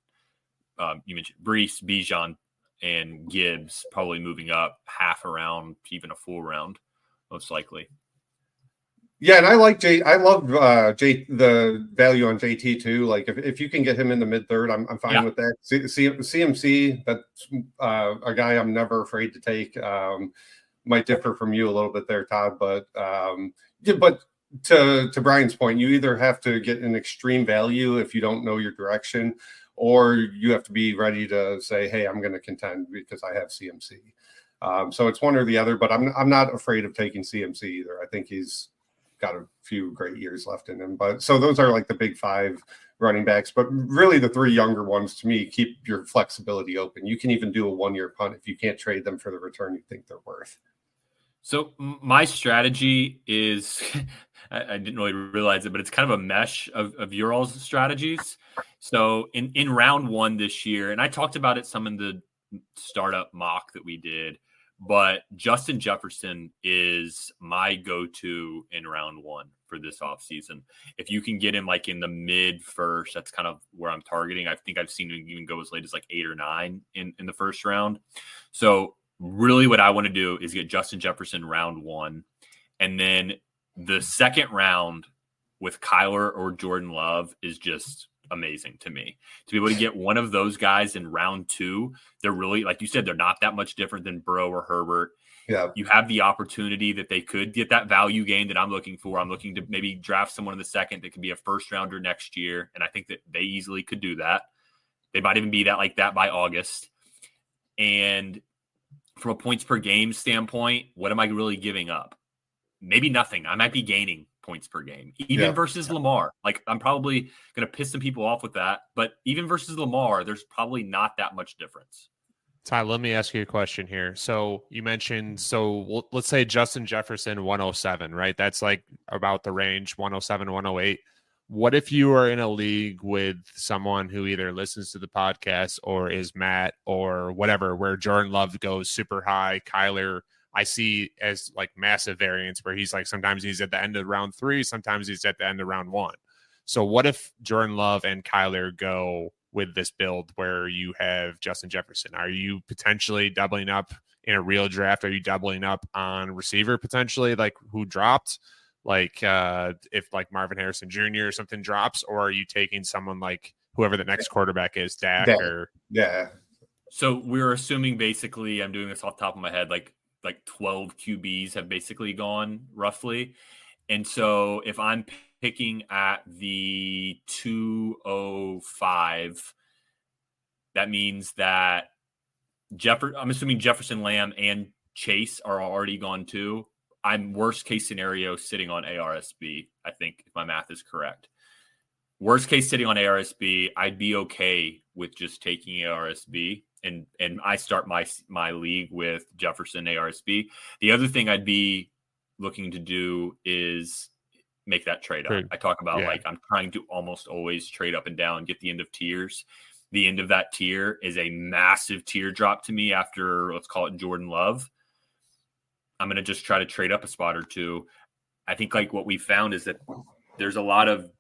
you mentioned Breece, Bijan, and Gibbs probably moving up half a round, even a full round, most likely. Yeah, and I love the value on JT too. Like if you can get him in the mid 3rd, I'm fine with that. CMC, that's a guy I'm never afraid to take. Might differ from you a little bit there, Todd, but to Brian's point, you either have to get an extreme value if you don't know your direction, or you have to be ready to say, hey, I'm going to contend because I have CMC. So it's one or the other, but I'm not afraid of taking CMC either. I think he's got a few great years left in him. But so those are like the big 5 running backs, but really the 3 younger ones to me keep your flexibility open. You can even do a 1-year punt if you can't trade them for the return you think they're worth. So my strategy is, I didn't really realize it, but it's kind of a mesh of your all's strategies. So in round 1 this year, and I talked about it some in the startup mock that we did, but Justin Jefferson is my go-to in round 1 for this offseason. If you can get him like in the mid first, that's kind of where I'm targeting. I think I've seen him even go as late as like 8 or 9 in the first round. So really what I want to do is get Justin Jefferson round 1. And then the second round, with Kyler or Jordan Love is just amazing to me. To be able to get one of those guys in round 2, they're really, like you said, they're not that much different than Burrow or Herbert. Yeah. You have the opportunity that they could get that value gain that I'm looking for. I'm looking to maybe draft someone in the second that could be a first rounder next year. And I think that they easily could do that. They might even be like that by August. And from a points per game standpoint, what am I really giving up? Maybe nothing. I might be gaining points per game, even versus Lamar. Like, I'm probably going to piss some people off with that, but even versus Lamar, there's probably not that much difference. Ty, let me ask you a question here. So you mentioned, let's say Justin Jefferson 107, right? That's like about the range, 107, 108. What if you are in a league with someone who either listens to the podcast or is Matt or whatever, where Jordan Love goes super high, Kyler I see as like massive variance where he's like, sometimes he's at the end of round 3, sometimes he's at the end of round 1. So what if Jordan Love and Kyler go with this build where you have Justin Jefferson? Are you potentially doubling up in a real draft? Are you doubling up on receiver potentially, like who dropped? Like if like Marvin Harrison Jr. or something drops, or are you taking someone like whoever the next quarterback is, Dak or So we're assuming basically, I'm doing this off the top of my head, like 12 QBs have basically gone roughly. And so if I'm picking at the 205, that means that I'm assuming Jefferson, Lamb, and Chase are already gone too. I'm worst case scenario sitting on ARSB, I think, if my math is correct. Worst case sitting on ARSB, I'd be okay with just taking ARSB. And I start my league with Jefferson ARSB. The other thing I'd be looking to do is make that trade up. I talk about like I'm trying to almost always trade up and down, get the end of tiers. The end of that tier is a massive teardrop to me after, let's call it Jordan Love. I'm going to just try to trade up a spot or two. I think like what we found is that there's a lot of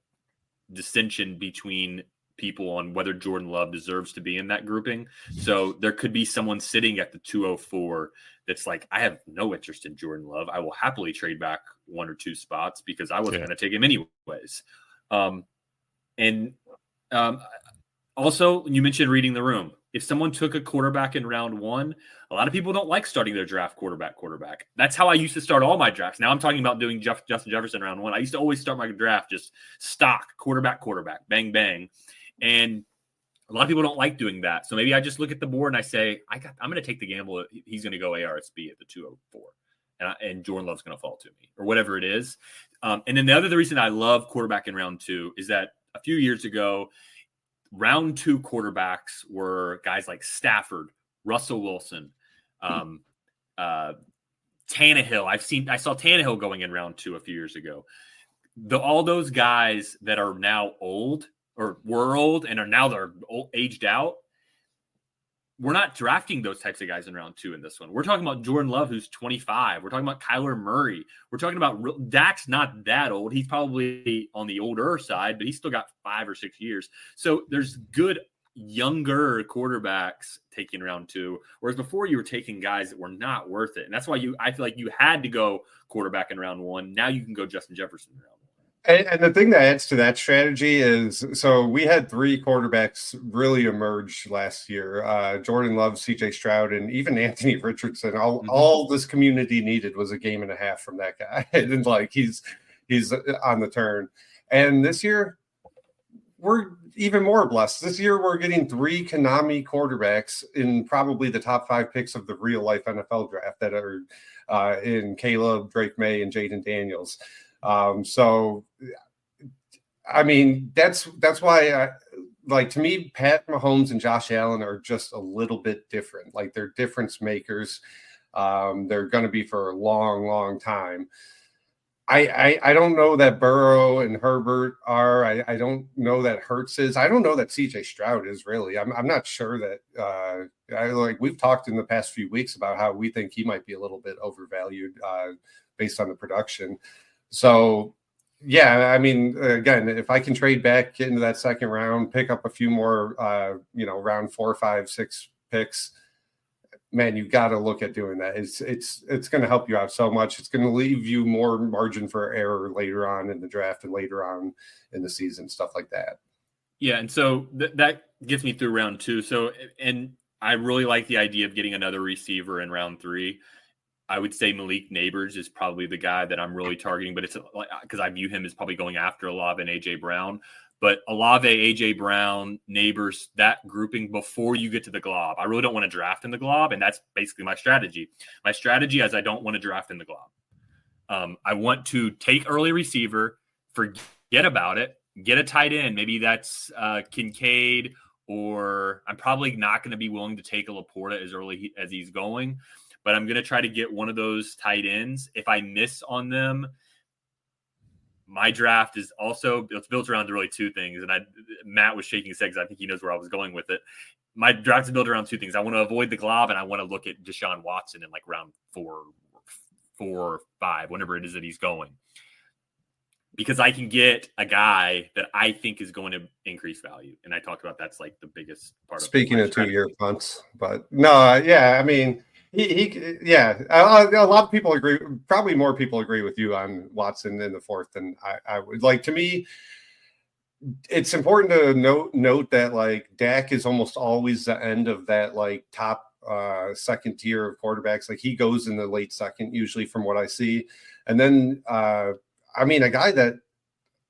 dissension between people on whether Jordan Love deserves to be in that grouping. So there could be someone sitting at the 204 that's like, I have no interest in Jordan Love. I will happily trade back 1 or 2 spots because I wasn't going to take him anyways. Also, you mentioned reading the room. If someone took a quarterback in round 1, a lot of people don't like starting their draft quarterback. That's how I used to start all my drafts. Now I'm talking about doing Justin Jefferson round 1. I used to always start my draft just stock, quarterback, bang, bang. And a lot of people don't like doing that. So maybe I just look at the board and I say, I'm going to take the gamble. He's going to go ARSB at the 204. And Jordan Love's going to fall to me or whatever it is. And then the reason I love quarterback in round 2 is that a few years ago, round 2 quarterbacks were guys like Stafford, Russell Wilson, Tannehill. I saw Tannehill going in round 2 a few years ago. All those guys that are now old or were old and are now they're aged out. We're not drafting those types of guys in round 2 in this one. We're talking about Jordan Love, who's 25. We're talking about Kyler Murray. We're talking about Dak's not that old. He's probably on the older side, but he's still got 5 or 6 years. So there's good younger quarterbacks taking round 2, whereas before you were taking guys that were not worth it. And that's why I feel like you had to go quarterback in round 1. Now you can go Justin Jefferson in round 1. And the thing that adds to that strategy is, so we had 3 quarterbacks really emerge last year. Jordan Love, CJ Stroud, and even Anthony Richardson. All this community needed was a game and a half from that guy. And like he's on the turn. And this year, we're even more blessed. This year, we're getting 3 Konami quarterbacks in probably the top 5 picks of the real life NFL draft that are in Caleb, Drake May, and Jaden Daniels. So, I mean, that's why, to me, Pat Mahomes and Josh Allen are just a little bit different. Like, they're difference makers. They're going to be for a long, long time. I don't know that Burrow and Herbert are. I don't know that Hurts is. I don't know that CJ Stroud is really. I'm not sure that. We've talked in the past few weeks about how we think he might be a little bit overvalued based on the production. So, yeah, I mean, again, if I can trade back into that second round, pick up a few more, round 4, 5, 6 picks, man, you got to look at doing that. It's going to help you out so much. It's going to leave you more margin for error later on in the draft and later on in the season, stuff like that. Yeah, and so that gets me through round 2. So, and I really like the idea of getting another receiver in round 3. I would say Malik Neighbors is probably the guy that I'm really targeting, but it's like, because I view him as probably going after Olave and AJ Brown. But Olave, AJ Brown, Neighbors, that grouping before you get to the glob. I really don't want to draft in the glob, and that's basically my strategy. My strategy is I don't want to draft in the glob. I want to take early receiver, forget about it, get a tight end. Maybe that's Kincaid, or I'm probably not going to be willing to take a Laporta as early as he's going. But I'm going to try to get one of those tight ends. If I miss on them, my draft is also it's built around really 2 things. And Matt was shaking his head because I think he knows where I was going with it. My draft is built around 2 things. I want to avoid the glob, and I want to look at Deshaun Watson in like round 4 or 5, whenever it is that he's going. Because I can get a guy that I think is going to increase value. And I talked about that's like the biggest part. Speaking of 2-year punts, but no, yeah, I mean, a lot of people agree. Probably more people agree with you on Watson in the 4th than I would. Like, to me, it's important to note that like Dak is almost always the end of that like top second tier of quarterbacks. Like, he goes in the late second usually, from what I see. And then I mean, a guy that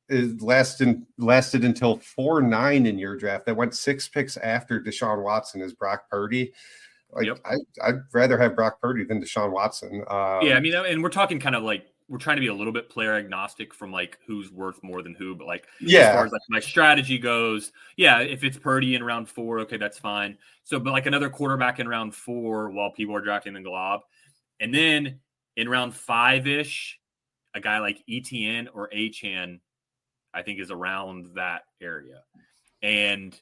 is lasted until 4-9 in your draft, that went 6 picks after Deshaun Watson, is Brock Purdy. Like, yep. I'd rather have Brock Purdy than Deshaun Watson. Yeah, I mean, and we're talking kind of like, we're trying to be a little bit player agnostic from like who's worth more than who, but like, as far as like my strategy goes, yeah, if it's Purdy in round 4, okay, that's fine. So, but like another quarterback in round 4 while people are drafting the glob. And then in round 5-ish, a guy like ETN or Achan, I think, is around that area. And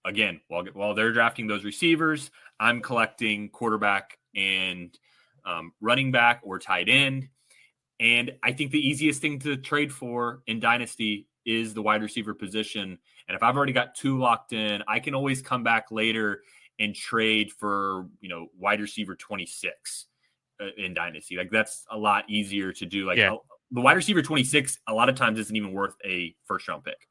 again, while they're drafting those receivers, I'm collecting quarterback and running back or tight end. And I think the easiest thing to trade for in Dynasty is the wide receiver position. And if I've already got 2 locked in, I can always come back later and trade for, wide receiver 26 in Dynasty. Like, that's a lot easier to do. Like, the wide receiver 26 a lot of times isn't even worth a first-round pick.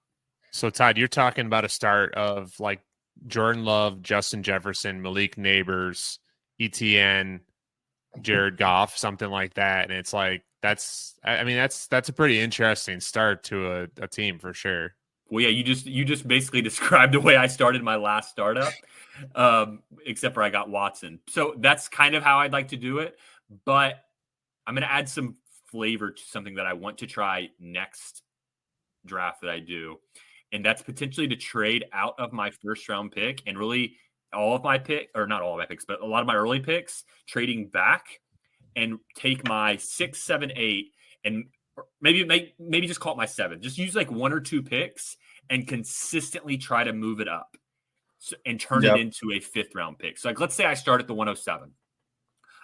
So, Todd, you're talking about a start of like Jordan Love, Justin Jefferson, Malik Neighbors, ETN, Jared Goff, something like that. And it's like, that's a pretty interesting start to a team for sure. Well, yeah, you just basically described the way I started my last startup, except for I got Watson. So that's kind of how I'd like to do it. But I'm going to add some flavor to something that I want to try next draft that I do. And that's potentially to trade out of my first round pick and really all of my pick, or not all of my picks, but a lot of my early picks, trading back and take my 6, 7, 8, and maybe just call it my 7. Just use like 1 or 2 picks and consistently try to move it up and turn it into a 5th round pick. So like, let's say I start at the 107.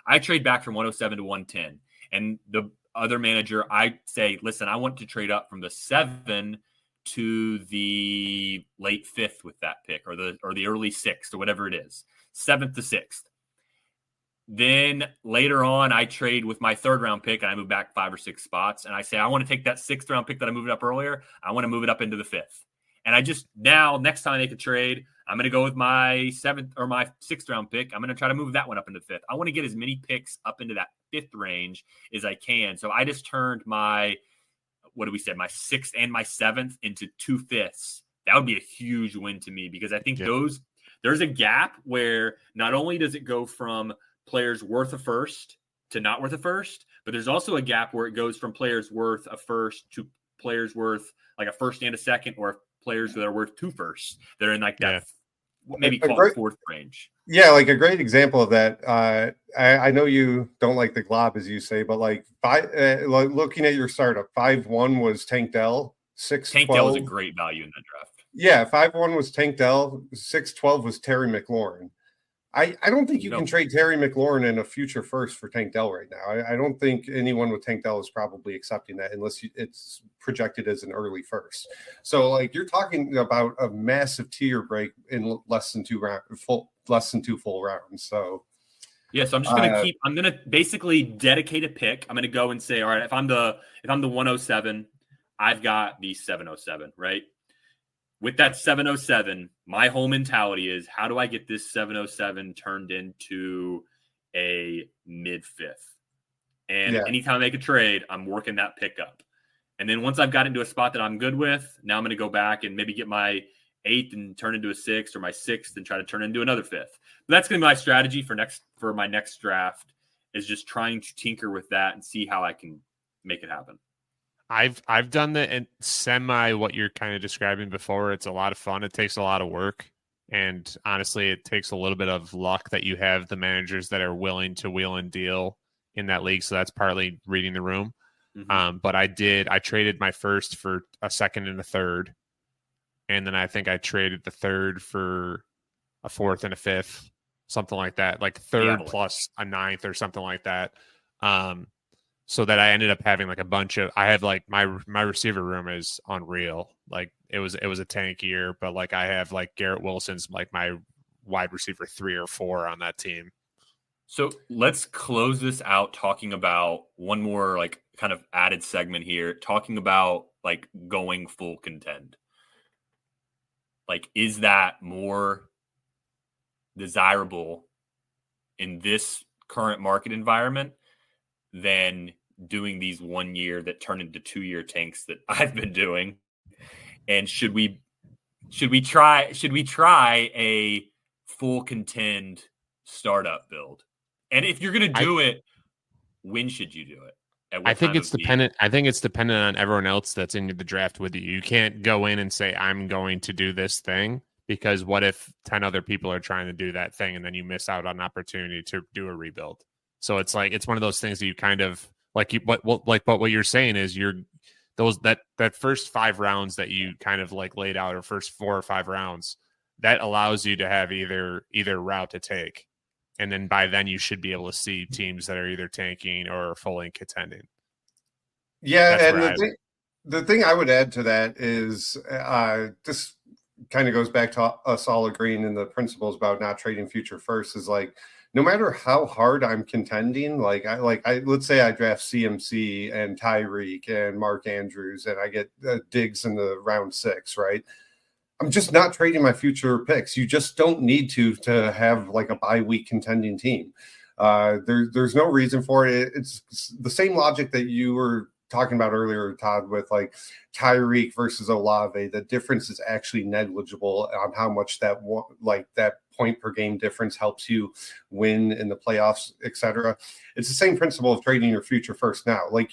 I trade back from 107 to 110. And the other manager, I say, listen, I want to trade up from the 7 to the late 5th with that pick, or the early 6th, or whatever it is, 7th to 6th. Then later on, I trade with my 3rd round pick and I move back 5 or 6 spots. And I say, I want to take that 6th round pick that I moved up earlier. I want to move it up into the 5th. And I just next time I make a trade, I'm going to go with my 7th or my 6th round pick. I'm going to try to move that one up into the 5th. I want to get as many picks up into that 5th range as I can. So I just turned my 6th and my 7th into 2 5ths. That would be a huge win to me, because I think there's a gap where not only does it go from players worth a first to not worth a first, but there's also a gap where it goes from players worth a first to players worth like a first and a second, or players that are worth 2 firsts. They're in like that maybe call it 4th range. Yeah, like a great example of that. I know you don't like the glob, as you say, but like looking at your startup, 5-1 was Tank Dell, 6-12. Tank Dell was a great value in that draft. Yeah, 5-1 was Tank Dell, 6-12 was Terry McLaurin. I don't think you can trade Terry McLaurin in a future first for Tank Dell right now. I don't think anyone with Tank Dell is probably accepting that unless it's projected as an early first. So like, you're talking about a massive tier break in less than 2 full rounds. So Yeah, so I'm just gonna I'm gonna basically dedicate a pick. I'm gonna go and say, all right, if I'm the 107, I've got the 707, right? With that 707, my whole mentality is, how do I get this 707 turned into a mid-fifth? And anytime I make a trade, I'm working that pickup. And then once I've got into a spot that I'm good with, now I'm going to go back and maybe get my 8th and turn into a 6th, or my 6th and try to turn into another 5th. But that's going to be my strategy for my next draft, is just trying to tinker with that and see how I can make it happen. I've done the semi what you're kind of describing before. It's a lot of fun. It takes a lot of work. And honestly, it takes a little bit of luck that you have the managers that are willing to wheel and deal in that league. So that's partly reading the room. Mm-hmm. But I traded my first for a second and a third. And then I think I traded the third for a fourth and a fifth, something like that, like third plus a ninth or something like that. So that I ended up having like a bunch of, I have like my receiver room is unreal. Like it was a tank year, but like I have like Garrett Wilson's like my wide receiver 3 or 4 on that team. So let's close this out talking about one more like kind of added segment here, talking about like going full contend. Like, is that more desirable in this current market environment than doing these 1 year that turn into 2 year tanks that I've been doing? And should we try a full contend startup build? And if you're going to do it, when should you do it? I think it's dependent. I think it's dependent on everyone else that's in the draft with you. You can't go in and say, I'm going to do this thing, because what if 10 other people are trying to do that thing and then you miss out on an opportunity to do a rebuild? So it's like, it's one of those things that you kind of like, but what you're saying is that first 5 rounds that you kind of like laid out, or first 4 or 5 rounds, that allows you to have either route to take. And then by then you should be able to see teams that are either tanking or fully contending. Yeah, and the thing I would add to that is this kind of goes back to us all agreeing in the principles about not trading future first, is like, no matter how hard I'm contending, like I let's say I draft CMC and Tyreek and Mark Andrews and I get Diggs in the round 6, right? I'm just not trading my future picks. You just don't need to have like a bye week contending team. There's no reason for it. It's the same logic that you were talking about earlier, Todd, with like Tyreek versus Olave. The difference is actually negligible on how much that point per game difference helps you win in the playoffs, etc. It's the same principle of trading your future first now. Like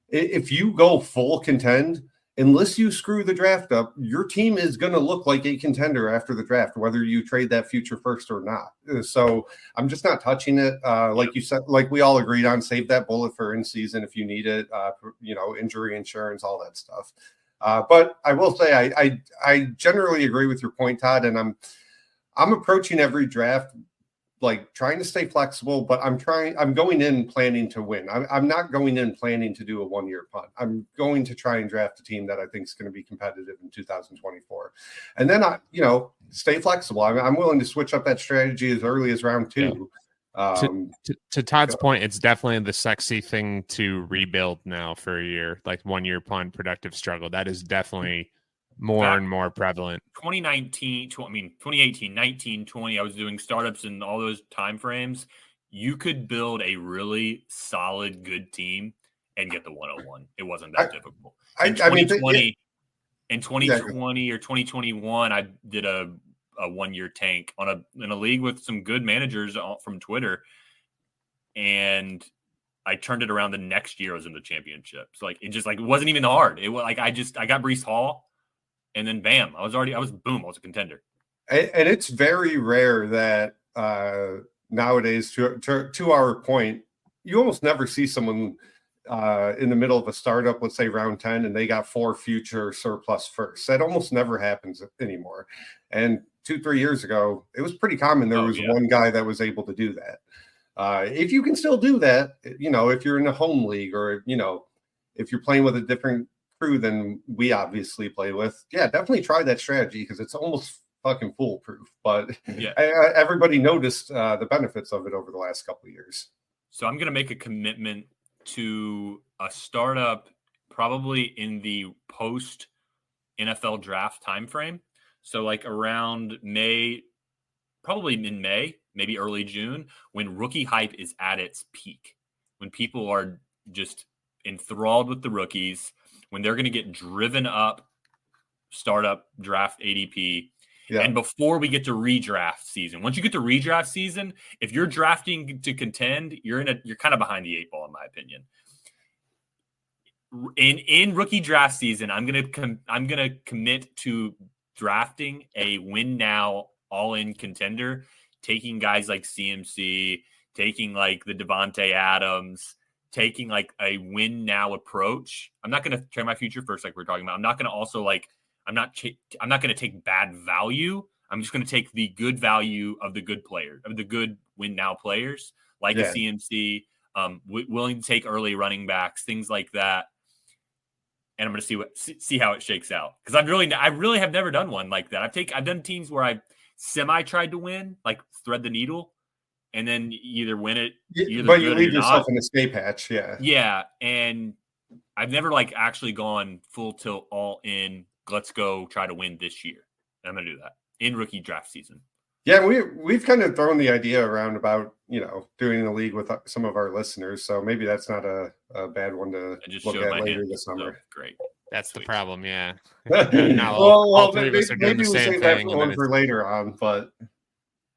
if you go full contend, unless you screw the draft up, your team is going to look like a contender after the draft, whether you trade that future first or not. So I'm just not touching it. Like you said, like we all agreed on, save that bullet for in season if you need it, injury insurance, all that stuff. But I will say I generally agree with your point, Todd, and I'm approaching every draft like trying to stay flexible, but I'm going in planning to win. I'm not going in planning to do a 1 year punt. I'm going to try and draft a team that I think is going to be competitive in 2024. And then stay flexible. I'm willing to switch up that strategy as early as round 2. Yeah. To Todd's point, it's definitely the sexy thing to rebuild now for a year, like 1 year punt, productive struggle. That is definitely more and more prevalent. 2018, 19, 20, I was doing startups in all those time frames. You could build a really solid, good team and get the 101. It wasn't that difficult. In 2020 or 2021, I did a 1 year tank in a league with some good managers from Twitter, and I turned it around the next year. I was in the championship. So it wasn't even hard. It was like I got Breece Hall. And then, bam, I was a contender. And it's very rare that nowadays, to our point, you almost never see someone in the middle of a startup, let's say round 10, and they got 4 future surplus firsts. That almost never happens anymore. And 2-3 years ago, it was pretty common. There was one guy that was able to do that. If you can still do that, if you're in a home league or, if you're playing with a different crew than we obviously play with, definitely try that strategy, because it's almost fucking foolproof. But Yeah. everybody noticed the benefits of it over the last couple of years. So I'm going to make a commitment to a startup probably in the post NFL draft timeframe. So like around May, probably in May, maybe early June, when rookie hype is at its peak, when people are just enthralled with the rookies, when they're going to get driven up startup draft ADP. Yeah. And before we get to redraft season, once you get to redraft season, if you're drafting to contend, you're kind of behind the eight ball, in my opinion. In rookie draft season, I'm gonna commit to drafting a win now all in contender, taking guys like CMC, taking like the Devontae Adams, taking like a win now approach. I'm not gonna trade my future first, like we're talking about. I'm not gonna also like. I'm not going to take bad value. I'm just going to take the good value of the good player, of the good win now players, like a CMC, willing to take early running backs, things like that. And I'm going to see how it shakes out, because I really have never done one like that. I've done teams where I semi tried to win, like thread the needle, and then either win it, but you leave yourself in a escape hatch. Yeah, and I've never like actually gone full tilt all in. Let's go try to win this year. I'm going to do that in rookie draft season. Yeah, we've kind of thrown the idea around about, doing the league with some of our listeners. So maybe that's not a bad one to look at later this summer. So great. That's Sweet. the problem, yeah. Well, three of us are doing maybe the we'll same save that thing. one for later on. But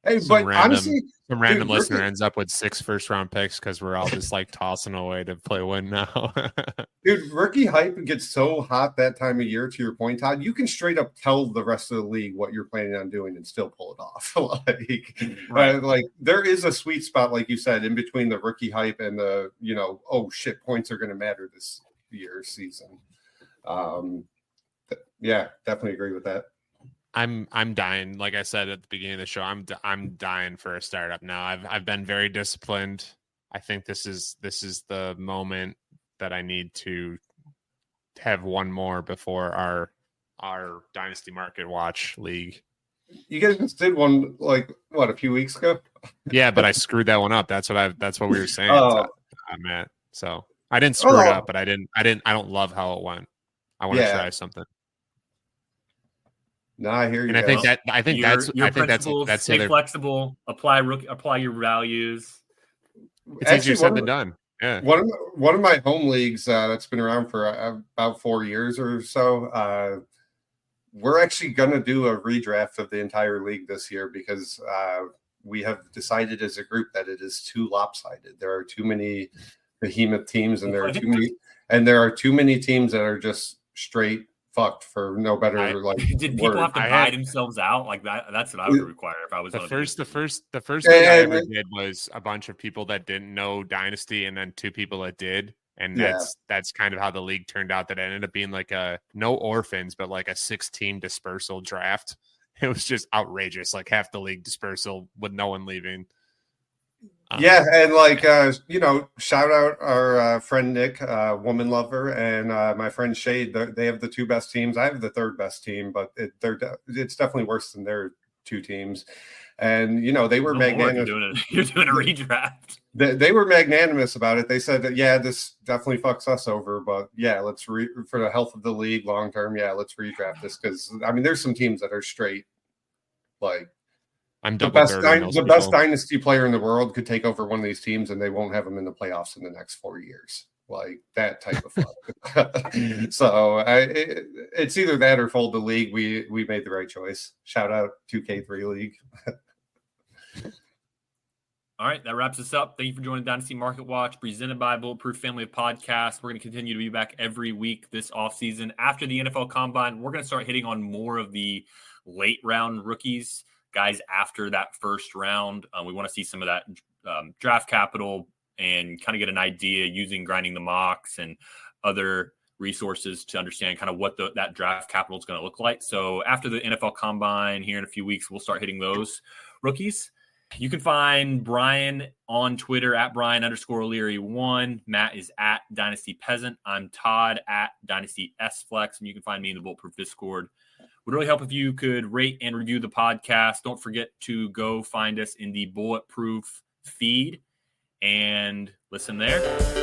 hey, Some random dude, listener ends up with 6 first-round picks because we're all just like tossing away to play win now. Dude, rookie hype gets so hot that time of year, to your point, Todd. You can straight up tell the rest of the league what you're planning on doing and still pull it off. Like there is a sweet spot, like you said, in between the rookie hype and the, oh shit, points are going to matter this year's season. Yeah, definitely agree with that. I'm dying. Like I said at the beginning of the show, I'm dying for a startup now. I've been very disciplined. I think this is the moment that I need to have one more before our Dynasty Market Watch league. You guys just did one a few weeks ago? Yeah, but I screwed that one up. That's what we were saying. Matt. So I didn't screw it up, but I don't love how it went. I want to try something. No, I hear you. And I think that's stay flexible. Apply your values. It's easier said than done. Yeah. One of my home leagues that's been around for about 4 years or so. We're actually going to do a redraft of the entire league this year because we have decided as a group that it is too lopsided. There are too many behemoth teams, and there are too many teams that are just straight fucked for no better did people have to buy themselves out like that? That's what I would require if I was the first thing I ever did was a bunch of people that didn't know Dynasty and then 2 people that did, and that's kind of how the league turned out. That ended up being like no orphans, but like a 6-team dispersal draft. It was just outrageous, like half the league dispersal with no one leaving. Yeah, and shout out our friend Nick, woman lover, and my friend Shade. They have the 2 best teams. I have the 3rd best team, but it's definitely worse than their 2 teams. And they were magnanimous. You're doing a redraft. They were magnanimous about it. They said that this definitely fucks us over, but let's for the health of the league long term. Let's redraft this because there's some teams that are straight like. I'm the best dynasty player in the world could take over one of these teams and they won't have them in the playoffs in the next 4 years. Like that type of fuck. So it's either that or fold the league. We made the right choice. Shout out 2K3 League. All right, that wraps us up. Thank you for joining Dynasty Market Watch, presented by Bulletproof Family of Podcasts. We're going to continue to be back every week this offseason. After the NFL Combine, we're going to start hitting on more of the late round rookies, guys after that first round. We want to see some of that draft capital and kind of get an idea using grinding the mocks and other resources to understand kind of what that draft capital is going to look like. So after the NFL Combine here in a few weeks, we'll start hitting those rookies. You can find Brian on Twitter at Brian_O'Leary1. Matt is at Dynasty Peasant. I'm Todd at Dynasty SFlex, and you can find me in the Bulletproof Discord. Would really help if you could rate and review the podcast. Don't forget to go find us in the Bulletproof feed and listen there.